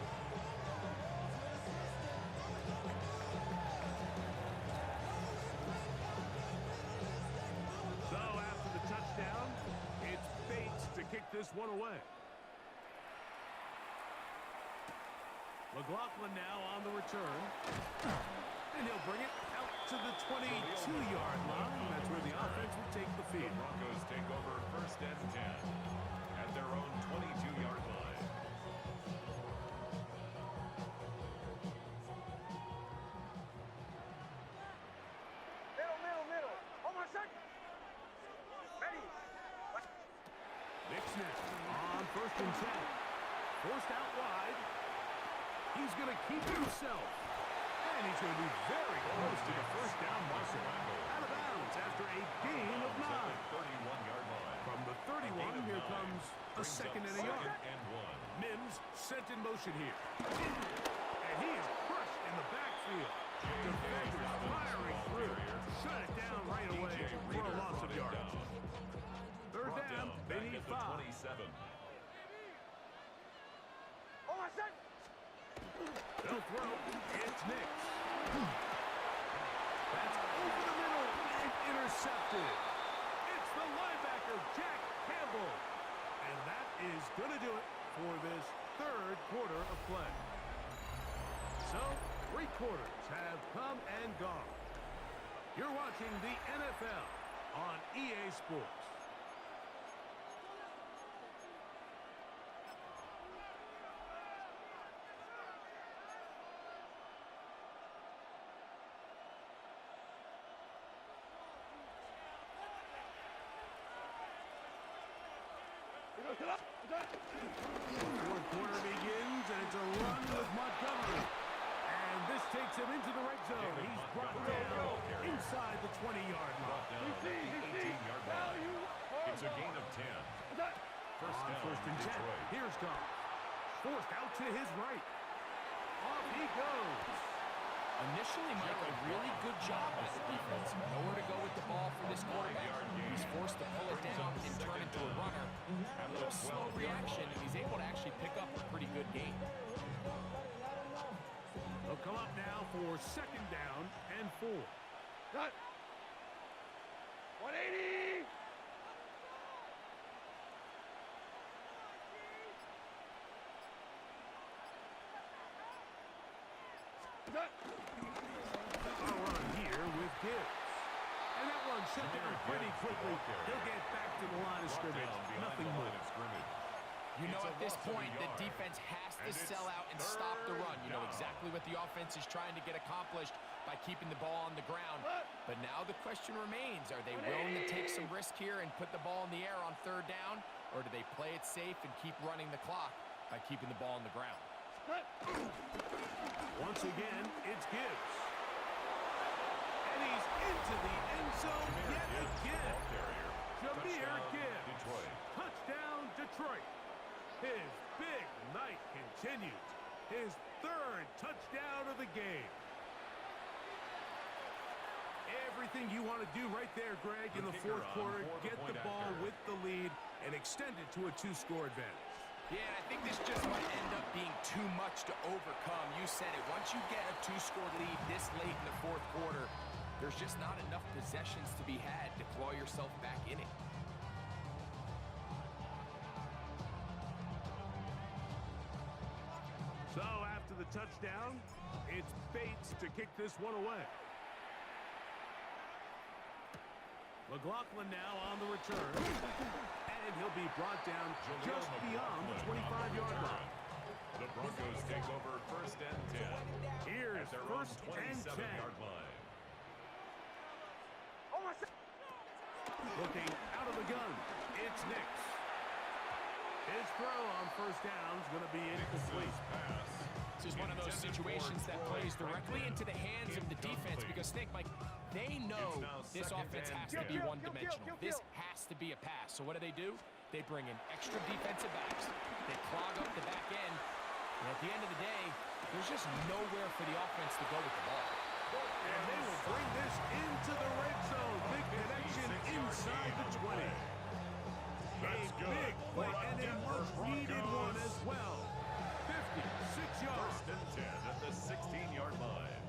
So after the touchdown, it's Bates to kick this one away. McLaughlin now on the return. And he'll bring it out to the 22-yard line. That's where the offense will take the The field. Broncos take over first and 10 at their own 22-yard line. Middle. Hold on a second. Ready. Nixon on first and 10. Forced out wide. He's going to keep it himself. And And he's going to be very close to the first down marker. Out of bounds after a gain of 9. 31-yard line. From the 31, here comes a second and a yard. And 1. Mims sent in motion here. And he is crushed in the backfield. Defenders firing through. Shut it down right away for a loss of yards. Third down, they need 5. 27. Oh, my son! They'll throw. It's Nix. That's over the middle and intercepted. It's the linebacker, Jack Campbell. And that is going to do it for this third quarter of play. So, 3 quarters have come and gone. You're watching the NFL on EA Sports. Fourth quarter begins, and it's a run with Montgomery. And this takes him into the red zone. He's brought down inside the 20-yard line. 18-yard line. It's a gain of 10. First and 10. Here's Goff. Forced out to his right. Off he goes. Initially, Mike, a really good job by the defense. Nowhere to go with the ball for this quarterback. He's forced to pull it down and turn into a runner. A little slow reaction, and he's able to actually pick up a pretty good gain. They'll come up now for second down and 4. Cut! 180! Cut! A run here with Gibbs. And that one shut down pretty quickly. He'll get back to the line of scrimmage. Nothing more. You know, at this point, the defense has to sell out and stop the run. You know exactly what the offense is trying to get accomplished by keeping the ball on the ground. But now the question remains, are they willing to take some risk here and put the ball in the air on third down? Or do they play it safe and keep running the clock by keeping the ball on the ground? Once again, it's Gibbs. And he's into the end zone yet again. Jahmyr Gibbs. Touchdown, Detroit. His big night continues. His third touchdown of the game. Everything you want to do right there, Greg, in the fourth quarter. Get the ball with the lead and extend it to a 2-score advantage. Yeah, I think this just might end up being too much to overcome. You said it. Once you get a 2-score lead this late in the fourth quarter, there's just not enough possessions to be had to claw yourself back in it. So after the touchdown, it's Bates to kick this one away. McLaughlin now on the return. And he'll be brought down just beyond the 25-yard line. The Broncos take over first and 10. Here's first and 10. Line. Oh, my son! Looking out of the gun, it's Nix. His throw on first down is going to be incomplete. This is one of those situations that plays directly into the hands of the defense because, Nick, Mike, they know this offense has to be one-dimensional. This has to be a pass. So what do? They bring in extra defensive backs. They clog up the back end. And at the end of the day, there's just nowhere for the offense to go with the ball. And they will bring this into the red zone. Big connection inside the 20. That's a good. Big play and a much-needed one as well. 56 yards. First and 10 at the 16-yard line.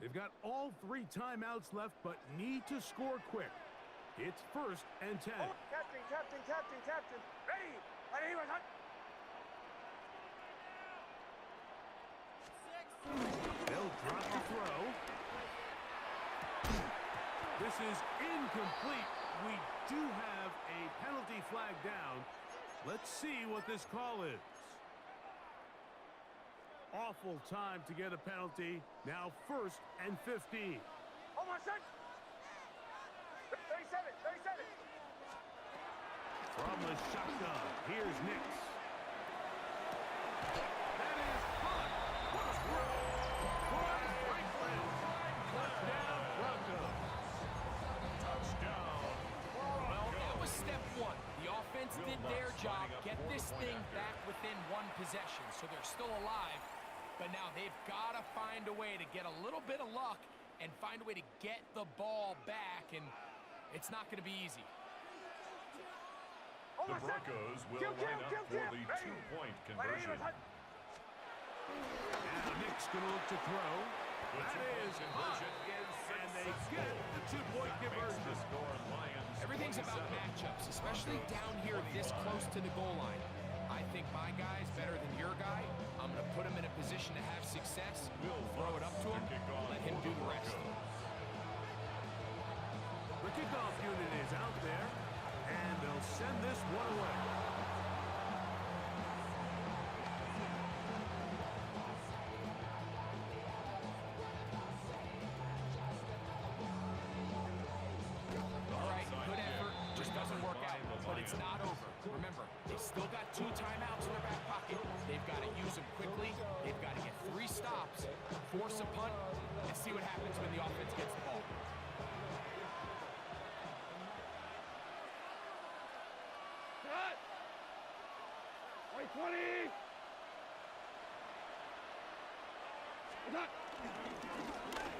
They've got all 3 timeouts left, but need to score quick. It's first and 10. Oh, captain. Ready! Ready, my son! They'll drop the throw. This is incomplete. We do have a penalty flag down. Let's see what this call is. Awful time to get a penalty. Now first and 15. Oh, my son! 37, 37. From the shotgun, here's Nix. That is caught. What a throw. Roy Franklin. Touchdown, Broncos. Touchdown. Well, that was step one. The offense did their job, get this thing back within one possession, so they're still alive. But now they've got to find a way to get a little bit of luck and find a way to get the ball back, and it's not going to be easy. The Broncos will line up for the 2-point conversion. Now Nick's going to look to throw. That is high, and they get the 2-point conversion. Everything's about matchups, especially down here this close to the goal line. I think my guy's better than your guy. I'm going to put him in a position to have success, throw it up to him, let him do the rest. The kickoff unit is out there, and they'll send this one away. All right, good effort. Just doesn't work out, but it's not over. Remember, they still got 2 timeouts in their back pocket. They've got to use them quickly. They've got to get 3 stops, force a punt, and see what happens when the offense gets the ball. Cut. 20.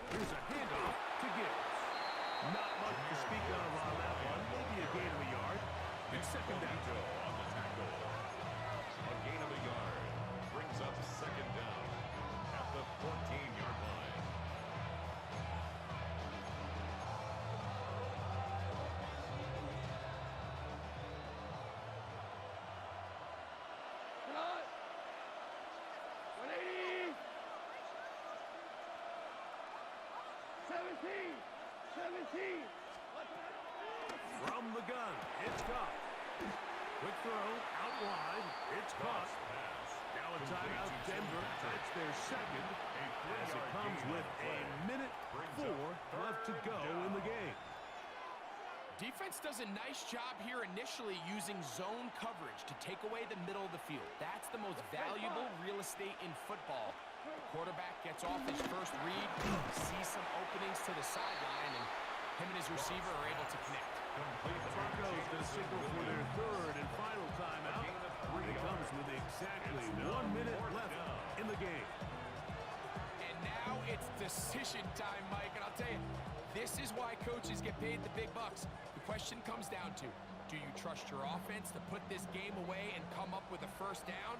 Here's a handoff to Gibbs. Not much to speak of on that one. Maybe a gain of a yard. It's second down. On the tackle. A gain of a yard brings up second down at the 14-yard line. Cut. 180. 17. From the gun, it's caught. Quick throw, out wide, it's caught. Now a timeout, Denver. That's their second, as it comes with a minute 4 left to go in the game. Defense does a nice job here initially using zone coverage to take away the middle of the field. That's the most valuable real estate in football. Quarterback gets off his first read, sees some openings to the sideline, and him and his receiver are able to connect. The Broncos going to signal for their third and final timeout. It comes with exactly 1 minute left in the game. And now it's decision time, Mike. And I'll tell you, this is why coaches get paid the big bucks. The question comes down to, do you trust your offense to put this game away and come up with a first down?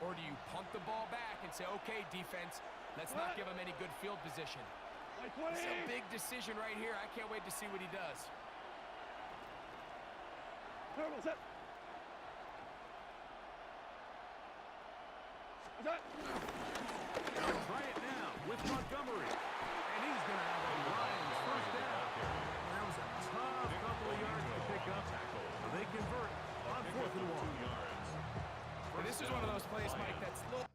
Or do you punt the ball back and say, okay, defense, let's not give him any good field position? It's a big decision right here. I can't wait to see what he does. Try it now with Montgomery. And he's going to have a Lions first down. That was a tough couple of yards to pick up. They convert on 4th and 1. But this is one of those plays, Mike, that's a little...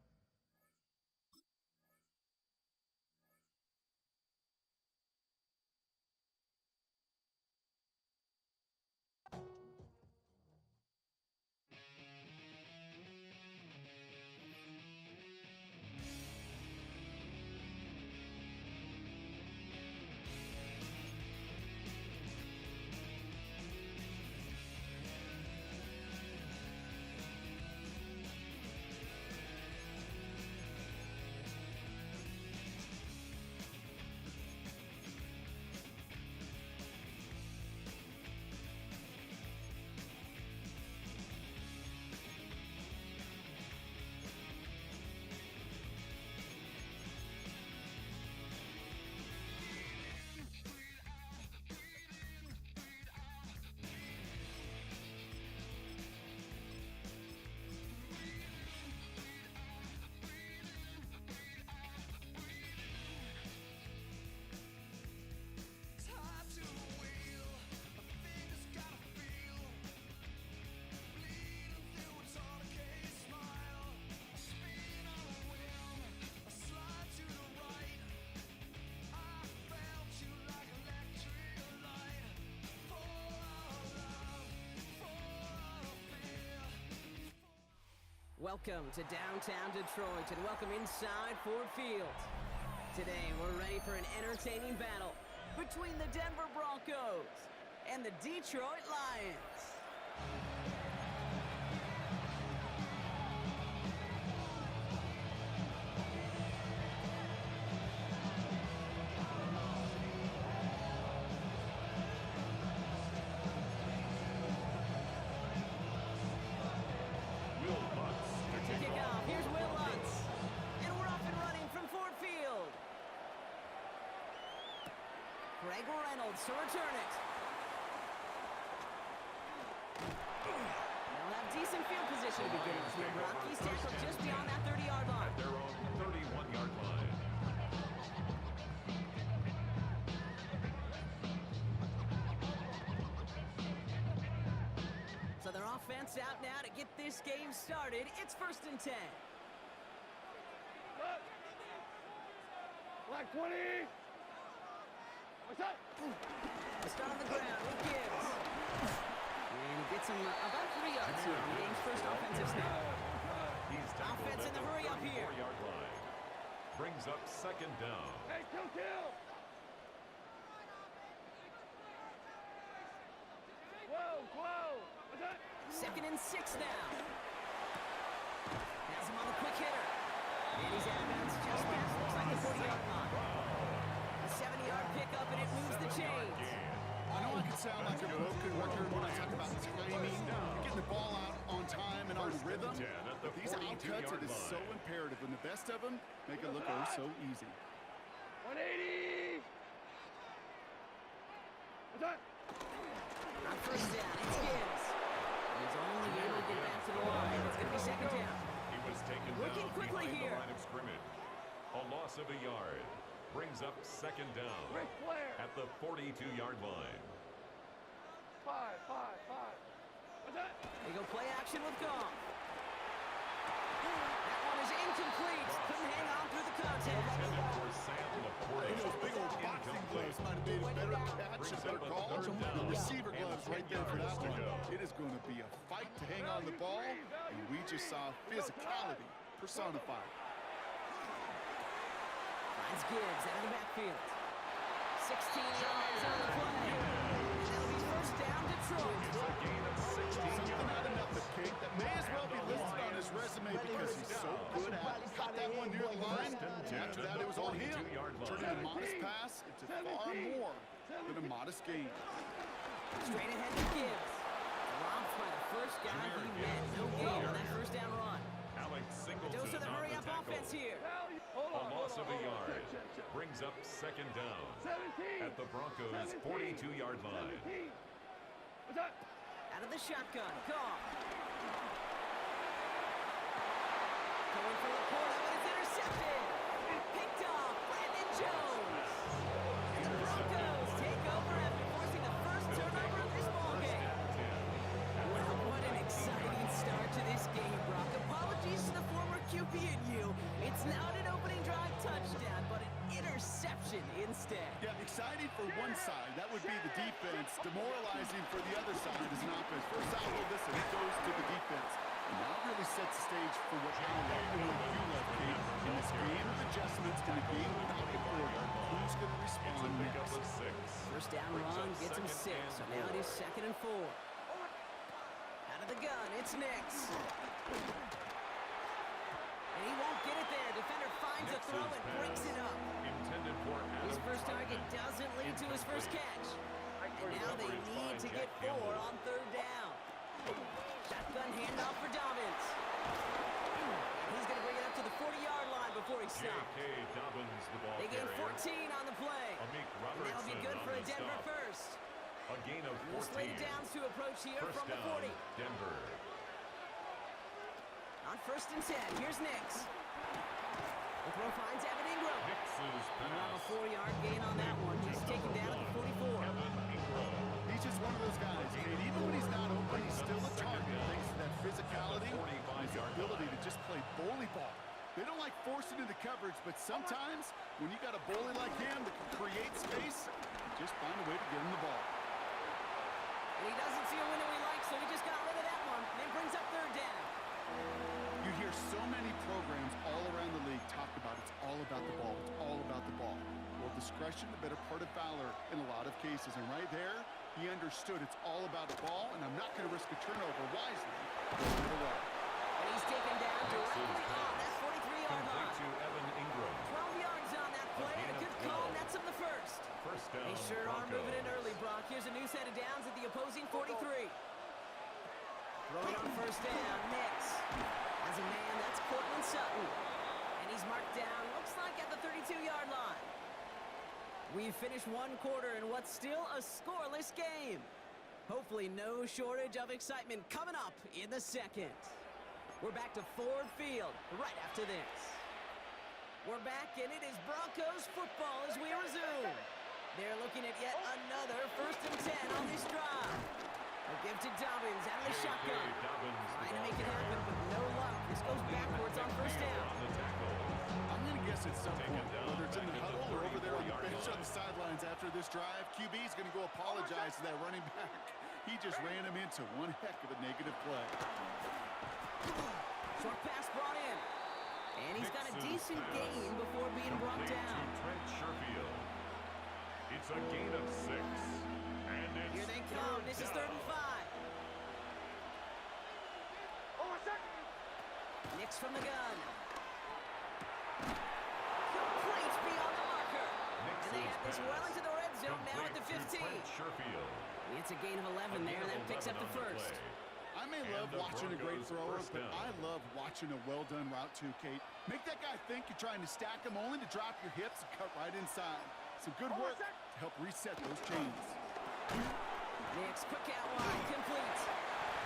Welcome to downtown Detroit and welcome inside Ford Field. Today we're ready for an entertaining battle between the Denver Broncos and the Detroit Lions. To return it. They'll have decent field position to begin with here. Rockies tackled just beyond that 30-yard line. At their own 31-yard line. So their offense out now to get this game started. It's 1st and 10. Black 20. What's up? The start on the ground with Gibbs. And he gets him about 3 yards here on the game's first offensive snap. Offense in the hurry up here. 4-yard line. Brings up 2nd down. Hey, kill. Whoa. What's that? 2nd and 6 now. Has him on the quick hitter. And he's out of bounds just past, looks like the 40-yard line. A 70-yard pickup, and it moves the chains. I know I can sound like a broken record when I talk about timing, getting the ball out on time and on rhythm, but these outcuts, it is so imperative, and the best of them make it look oh so easy. 180. What's that? On 1st down, it's Gibbs. He's only able to get back to the line. It's going to be 2nd down. He was taken Working down quickly behind here. the line of scrimmage. A loss of a yard. Brings up 2nd down Ric Flair. at the 42-yard line. 5. What's that? They go play action with Goff. That one is incomplete. Couldn't hang on through the contact. Intended for Sam Laporte. Those big old boxing gloves might have made a better catch, a better call. The receiver gloves right there for that one. It is going to be a fight to hang on the ball, and we just saw physicality personified. Finds Gibbs out of the backfield. 16 yards on the play. That'll be 1st down, Detroit. It's a gain of 16 Something yards. out of nothing, Kate, that may as well be listed on his resume because he's so good at it. Caught that one near the line, and after that it was all him. Turning a modest pass into far more than a modest gain. Straight ahead to Gibbs. Dropped by the first guy he met. No gain on that 1st down run. Alex Dose Singleton of the on the hurry-up tackle. offense here. A loss of a yard. Brings up 2nd down 17. at the Broncos' 42-yard line. 17. What's that? Out of the shotgun. Goff. Going for Laporte, but it's intercepted. Picked off. Brandon Jones. And the Broncos take over after forcing the first turnover of this ballgame. Well, what an exciting start to this game, Brock. Apologies to the former QB and you. It's not an opening drive touchdown, but an interception instead. Yeah, exciting for one side. That would be the defense. Demoralizing for the other side as an offense. First out, well, listen, it goes to the defense. And that really sets the stage for what I love and what you love, Kate. In this game of adjustments, in the game without the order, who's going to respond Pickup of next? 6. First down Brings run up gets him 2nd 6, so and now it 4. is 2nd and 4. Out of the gun, it's Nix. And he won't get it there. Defender finds a throw and breaks it up. Intended for His Adam first target Troutman. doesn't lead to his first catch. And now they need to get 4 on 3rd down. Shotgun handoff for Dobbins. He's going to bring it up to the 40-yard line before he stops. J.K. Dobbins, the ball They gain carrier. 14 on the play. Amik And Robertson that'll be good on for a the Denver stop. first. A gain of No 14. slated downs to approach here First from the down, 40. Denver. On 1st and 10, here's Nix. The throw finds Evan Ingram. Nix's And now a pass. 4-yard gain on that one. He's taken down at the 44. Evan Ingram. He's just one of those guys, Kate. Even when he's not open, he's still a target. Thanks to that physicality and his ability to just play bully ball. They don't like forcing into coverage, but sometimes when you got a bully like him that can create space, you just find a way to get him the ball. And he doesn't see a window he likes, so he just got rid of that one. And it brings up 3rd down. You You hear so many programs all around the league talk about it's all about the ball, it's all about the ball. Well, discretion, the better part of valor in a lot of cases. And right there, he understood it's all about the ball, and I'm not going to risk a turnover wisely. And he's taken down directly on that 43-yard line. To Evan Ingram. 12 yards on that play, and a good call nets him the first. First down, They sure are Broncos. moving in early, Brock. Here's a new set of downs at the opposing 43. Throwing on first down, Nix. As a man, that's Cortland Sutton. And he's marked down, looks like at the 32-yard line. We've finished one quarter in what's still a scoreless game. Hopefully no shortage of excitement coming up in the second. We're back to Ford Field right after this. We're back, and it is Broncos football as we resume. They're looking at yet another 1st and 10 on this drive. A give to Dobbins out of the shotgun. Trying to make it happen, but no luck. This goes backwards on first down. I'm going to guess at some point, whether it's in the huddle or over there on the bench on the sidelines after this drive, QB's going to go apologize to that running back. He just ran him into one heck of a negative play. Short pass brought in. And he's got a decent gain before being brought down. Trent Sherfield. It's a gain of 6. And it's Here they come. This is 3rd and 5. Nix from the gun. Complete beyond the marker. And they have this well into the red zone now at the 15. Sherfield. It's a gain of 11 there, and that picks up the first. I may love watching a great thrower, but I love watching a well-done route too, Kate. Make that guy think you're trying to stack him only to drop your hips and cut right inside. Some good work to help reset those chains. Nix, quick out wide, complete.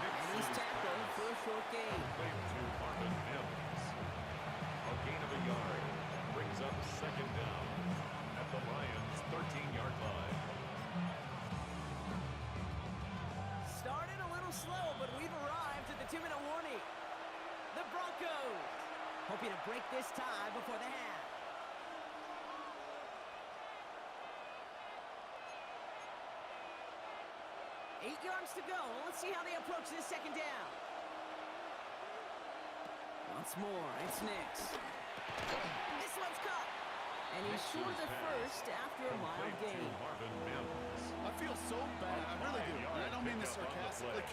And he's tackled for a short gain. To Marvin Mims. A gain of a yard brings up 2nd down at the Lions' 13-yard line. Started a little slow, but we've arrived at the 2-minute warning. The Broncos hoping to break this tie before the half. 8 yards to go. Let's see how they approach this 2nd down. Once more, it's Nix. This one's caught. And he's short the first after a mild gain. Marvin Mims. I feel so bad. I really do. And I don't mean this sarcastically. I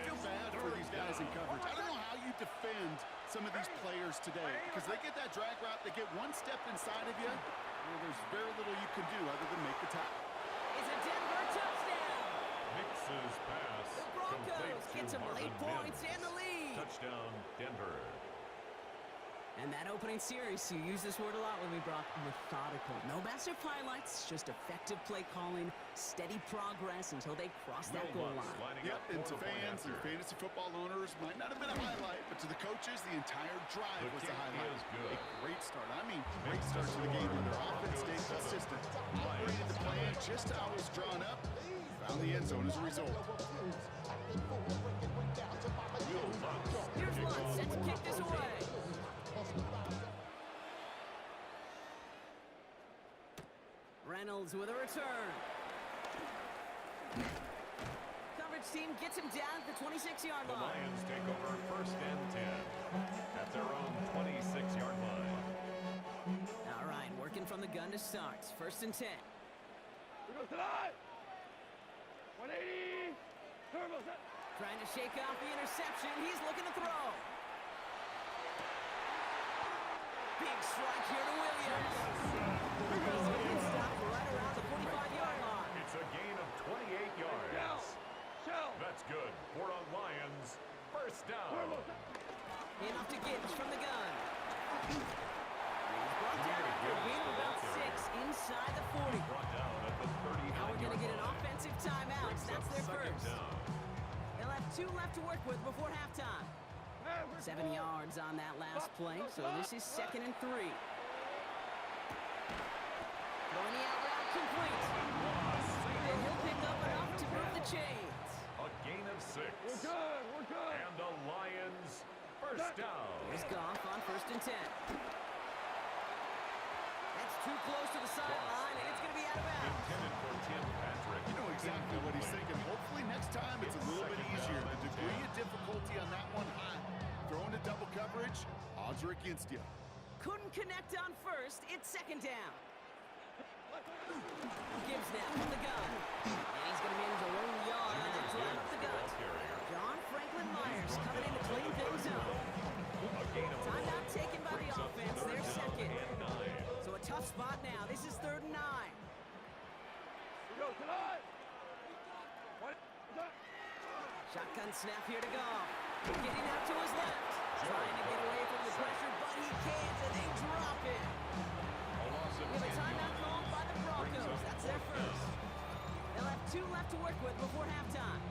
feel bad for these guys in coverage. I don't know how you defend some of these players today, because they get that drag route, they get one step inside of you, well, there's very little you can do other than make the tackle. It's a Denver touchdown. Mixes pass. The Broncos get some late points Mims. and the lead. Touchdown, Denver. And that opening series, you use this word a lot when we brought methodical. No massive highlights, just effective play calling, steady progress until they cross that goal line. Yep, and to fans and fantasy football owners, might not have been a highlight, but to the coaches, the entire drive was a highlight. A great start. I mean, great start to the game when their offense stayed consistent. Operated the plan just how it was drawn up. Found the end zone as a result. Here's Lutz set to kick this away. Reynolds with a return. Coverage team gets him down at the 26-yard The line. Lions take over 1st and 10 at their own 26-yard line. All right, working from the gun to start. 1st and 10. 180. Turbo set. Trying to shake off the interception. He's looking to throw. Big strike here to Williams. He's going to stop right around the 45-yard line. It's a gain of 28 yards. That's good for a Lions 1st down. Enough to get from the gun. He's brought down after a gain of about 6 inside the 40. Brought down at the 39. Now we're going to get an offensive timeout. That's their first. They'll have 2 left to work with before halftime. 7 yards on that last play, so this is 2nd and 3. Throwing the out route complete. And he'll pick up enough to move the chains. A gain of 6. We're good. And the Lions 1st down. Here's Goff on 1st and 10. That's too close to the sideline, and it's going to be out of bounds. Intended for Tim Patrick. You know exactly what he's thinking. Hopefully next time it's a little bit easier. The degree of difficulty on that one high. Throwing to double coverage, odds are against you. Couldn't connect on first. It's second down. Gibbs now from the gun. And he's going to manage a lone yard and then drive up the gut. John Franklin Myers coming in to clean things up. Timeout taken by the offense. They're second. So a tough spot now. This is 3rd and 9. Shotgun snap here to go. Getting out to his left. Trying to get away from the pressure, but he can't, and they drop it. We have a timeout called by the Broncos. That's their first. They'll have 2 left to work with before halftime.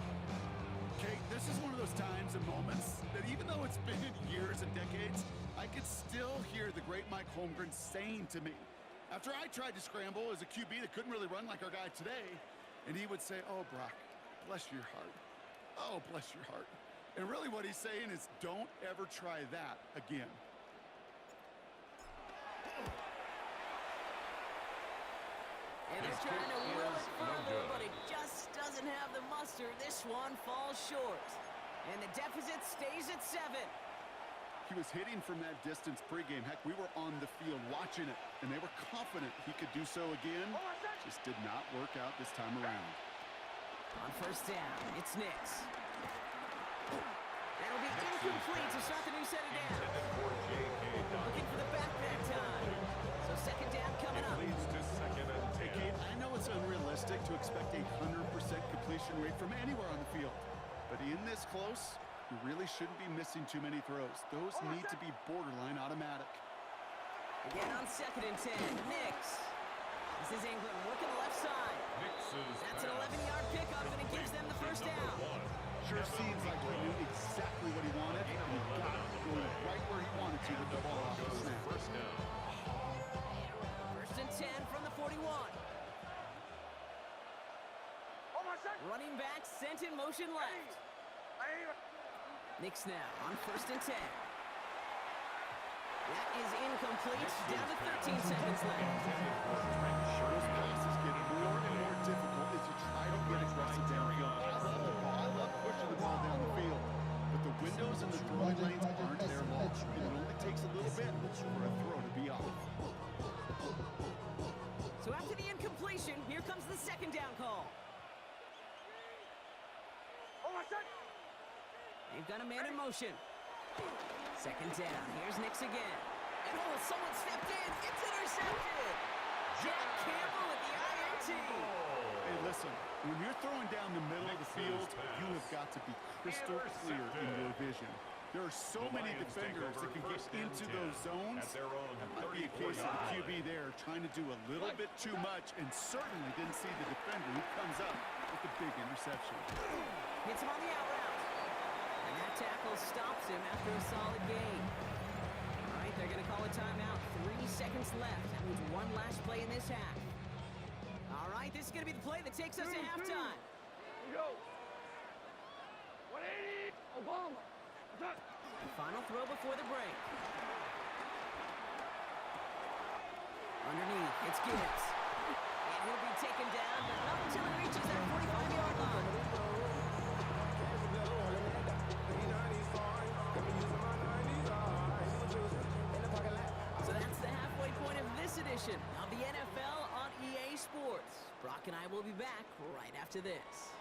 Kate, this is one of those times and moments that even though it's been years and decades, I could still hear the great Mike Holmgren saying to me, after I tried to scramble as a QB that couldn't really run like our guy today, and he would say, "Oh, Brock, bless your heart. Oh, bless your heart." And really what he's saying is, don't ever try that again. And they're trying to will it further, but it just doesn't have the muster. This one falls short. And the deficit stays at 7. He was hitting from that distance pregame. Heck, we were on the field watching it, and they were confident he could do so again. Just did not work out this time around. On first down, it's Nix. That'll be incomplete to start the new set of downs. Looking for the back that time. So second down coming up. Hey, Kate, I know it's unrealistic to expect a 100% completion rate from anywhere on the field. But in this close, you really shouldn't be missing too many throws. Those need to be borderline automatic. Again on 2nd and 10, Nix. This is Ingram working the left side. That's an 11-yard pickup, and it gives them the first down. Sure seems like he knew exactly what he wanted, and he got it going right where he wanted to with the ball off the snap. First down. 1st and 10 from the 41. Running back sent in motion left. Nix now on 1st and 10. That is incomplete. Down to 13 seconds left. Those passes get more and more difficult as you try to get aggressive downfield. I love pushing the ball down the field, but the windows and the throwing lanes aren't there long. And it only takes a little bit for a throw to be off. So after the incompletion, here comes the second down call. They've got a man in motion. Second down. Here's Nix again. And someone stepped in. It's intercepted. Jack Campbell with the INT. Hey, listen, when you're throwing down the middle of the field, you have got to be crystal clear in your vision. There are so many defenders that can get into those zones. That might be a case of the QB there trying to do a little bit too much and certainly didn't see the defender who comes up with the big interception. Hits him on the out route. And that tackle stops him after a solid gain. All right, they're going to call a timeout. 3 seconds left. That means one last play in this half. All right, this is going to be the play that takes us to halftime. Go. 180. Obama. Final throw before the break. Underneath, it's Gibbs. And he'll be taken down, but not until he reaches that 45-yard line. So that's the halfway point of this edition of the NFL on EA Sports. Brock and I will be back right after this.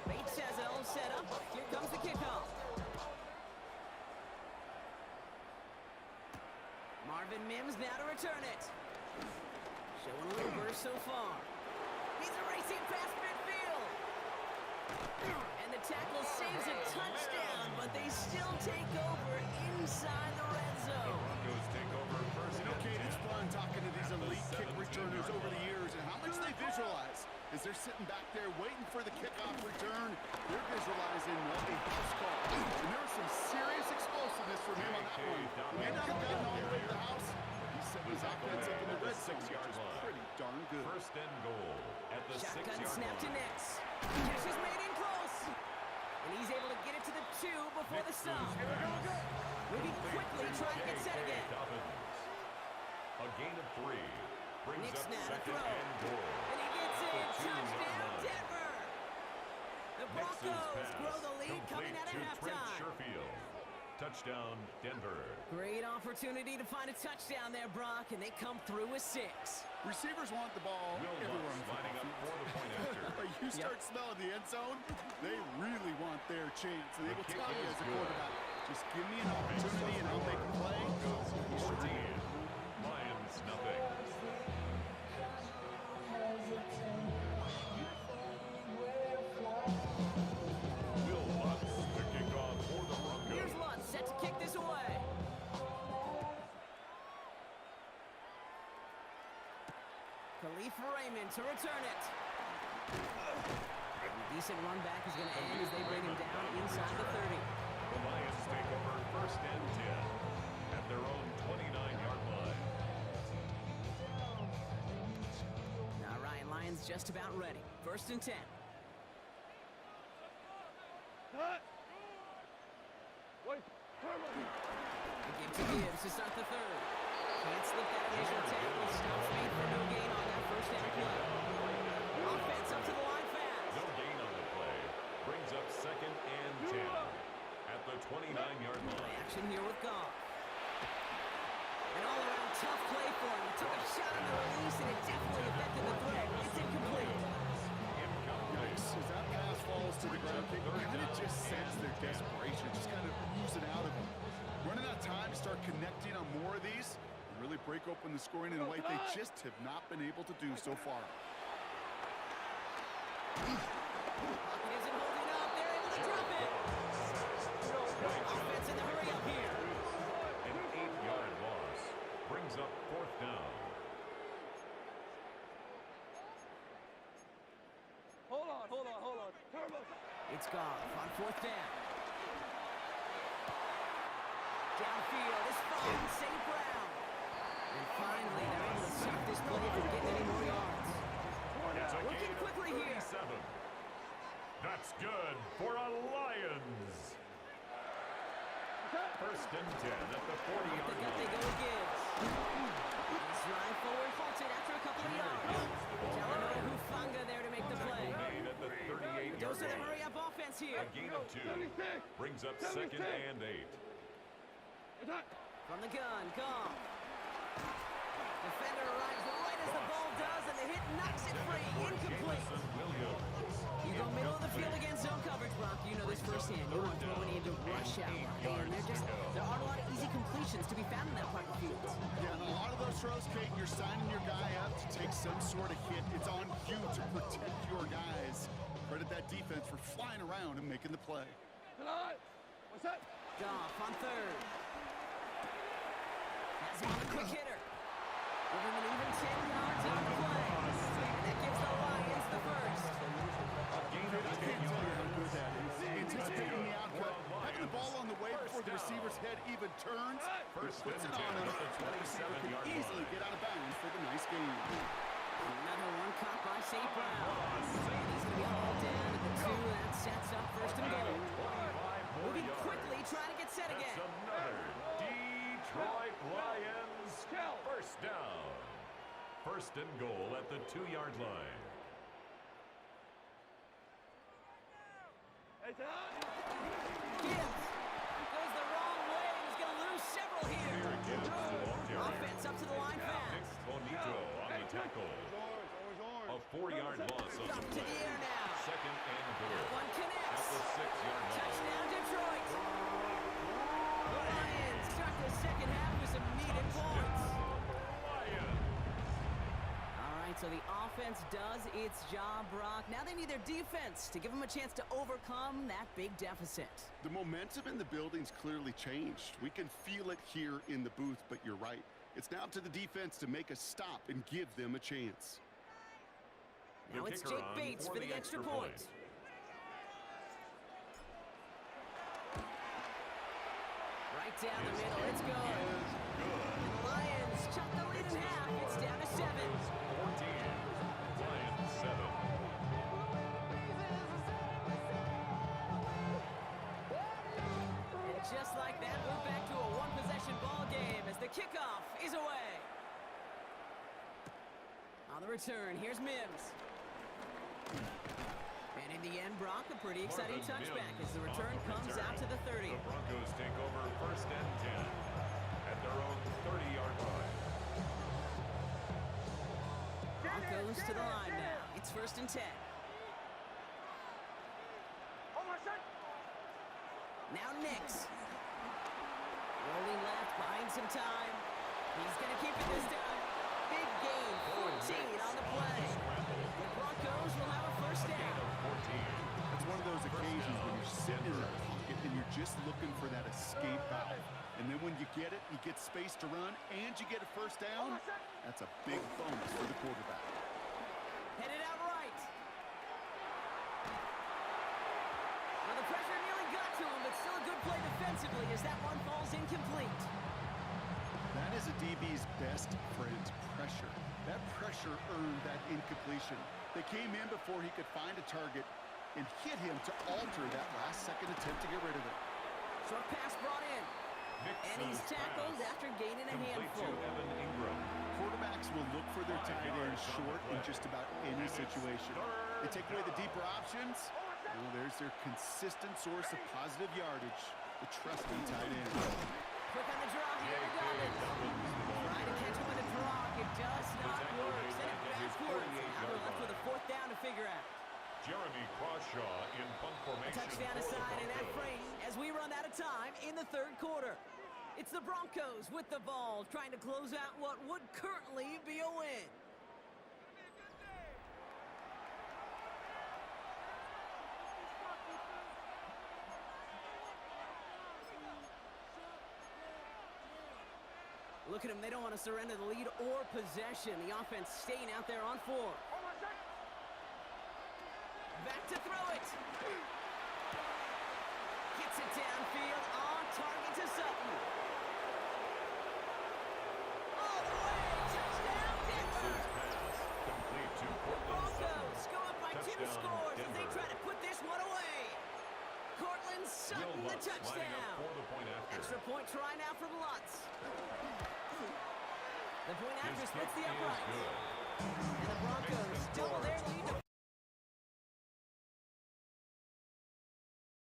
Bates has it all set up. Here comes the kickoff. Marvin Mims now to return it. Showing a little burst so far. He's racing past midfield. And the tackle saves a touchdown, but they still take over inside the red zone. You know, Kate, it's fun talking to these elite kick returners over the years and how much they visualize. As they're sitting back there waiting for the kickoff return, they're visualizing a house call. And there was some serious explosiveness from him on that one. He may not have gotten all the way to the house. He set his offense up in the red zone, which is pretty darn good. First and goal at the 6-yard Shotgun line. snap to Nix. Catch is made in close. And he's able to get it to the 2 before the stop. Moving quickly, trying to get set again. A gain of 3 brings Nix up now to second throw. and goal. And he gets at it. the 2-yard Touchdown, line. Denver. The Nix's Broncos pass grow the lead coming out of complete to Trent halftime. Sherfield. Touchdown, Denver. Great opportunity to find a touchdown there, Brock, and they come through with 6. Receivers want the ball Will everywhere Lutz on the lining up football for the point field. after. But you start smelling the end zone, they really want their chance. And they The will kick tell you is as a good. quarterback, just give me an opportunity and I'll make a play. 14. Lions nothing. Will Lutz to kick off for the Broncos. Here's Lutz set to kick this away. Khalif Raymond to return it. A decent run back is going to end as they bring him down inside the 30. The Lions take over first and 10 at their own 29-yard line. All right, Lions just about ready. First and 10. A give to Gibbs to start the 3rd. Can't slip that initial tackle. Stops made for no gain on that first down play. Offense up to the line fast. No gain on the play. Brings up second and 10 at the 29-yard line. Action here with Goff. An all-around tough play for him. He took a shot on the release, and it definitely affected the throw. It's incomplete. Incomplete. As that pass falls to the ground, they kind of just sense their desperation, just kind of oozing out of them. Running out of time to start connecting on more of these and really break open the scoring in a way they just have not been able to do so far. He isn't holding up. They're able to drop it. Offense in the hurry up here. An 8-yard loss brings up fourth down. Hold on. It's Goff on 4th down. Downfield is fine. St. Brown. And finally, they're able to stop this play from getting any more yards. It's a Working gain of quickly here. 37. That's good for a Lions. First and 10 at the 40-yard They line. go to Gibbs. He's right forward, halted after a couple of yards. Delano Hufanga there to make the play. Made at the 38-yard Goes to the line. hurry-up offense here. A gain of 2 brings up second and 8. From the gun, Goff. Defender arrives right as the ball does, and the hit knocks it free. Incomplete. Jameson Williams. You go middle of the field against zone coverage, Brock. You know this firsthand. You aren't throwing into rush hour. And there aren't a lot of easy completions to be found in that part of the field. Yeah, and a lot of those throws, Kate, you're signing your guy up to take some sort of hit. It's on you to protect your guys. Credit that defense for flying around and making the play. What's that? Goff on 3rd. Has him on the quick hitter. Give him an even 10 yards on the play. And that gives the Lions the first. I can't tell you how good that is. Anticipating the output, having the ball on the way before the receiver's head even turns, First puts it and on 10 him. at the The receiver can 27-yard easily line. get out of bounds for the nice game. Another one caught by St. Brown. And he's going to be all down at the 2. That sets up first and goal. 25 more Moving yards. quickly, trying to get set again. That's another Detroit Lions first down. First and goal at the 2-yard line. Gibbs goes the wrong way and is going to lose several here. Here Gibbs, the ball carrier. Offense up to the line Nick fast. Bonito on the tackle. A 4-yard loss on Up the to the play. air now. Second and That goal one at connects. the 6-yard line. Touchdown, Detroit. The Lions start the second half with some needed points. Lions. All right, so the offense does its job, Brock. Now they need their defense to give them a chance to overcome that big deficit. The momentum in the building's clearly changed. We can feel it here in the booth, but you're right. It's now up to the defense to make a stop and give them a chance. Now it's kicker Jake on Bates for the extra point. Right down the middle, it's good. And the Lions Broncos chop the lead in half. It's down to 7. 14. Lions 7. And just like that, we're back to a one-possession ball game as the kickoff is away. On the return, here's Mims. And in the end, Brock, a pretty exciting touchback as the return comes out to the 30. The Broncos take over 1st and 10 at their own 30-yard line. Broncos to the line now. It's 1st and 10. Now Nix. Rolling left, buying some time. He's going to keep it this time. Big gain, 14 on the play. The Broncos will have a 1st down. It's one of those occasions when you're sitting in the pocket and you're just looking for that escape valve. And then when you get it, you get space to run, and you get a 1st down. That's a big bonus for the quarterback. Headed out right. Well, the pressure nearly got to him, but still a good play defensively as that one falls incomplete. That is a DB's best friend, pressure. That pressure earned that incompletion. They came in before he could find a target and hit him to alter that last-second attempt to get rid of it. Short pass brought in. And he's tackled after gaining a handful. Quarterbacks will look for their tight end short in just about any situation. They take away the deeper options. Well, there's their consistent source of positive yardage, the trusty tight end. Quick on the draw here to Dobbins. Trying to catch him with a draw. It does not work. Send it backwards. Now we're left with a 4th down to figure out. Jeremy Crawshaw in punt A formation. touchdown aside in that frame as we run out of time in the 3rd quarter. It's the Broncos with the ball, trying to close out what would currently be a win. Look at them, they don't want to surrender the lead or possession. The offense staying out there on 4. Back to throw it. Gets it downfield, on target to Sutton. All the way, touchdown Denver. Complete to Cortland Broncos go up by 2 Touchdown, scores as they Denver. try to put this one away. Cortland Sutton, the touchdown. Extra point try now from Lutz. The point after splits the uprights. And the Broncos double their lead to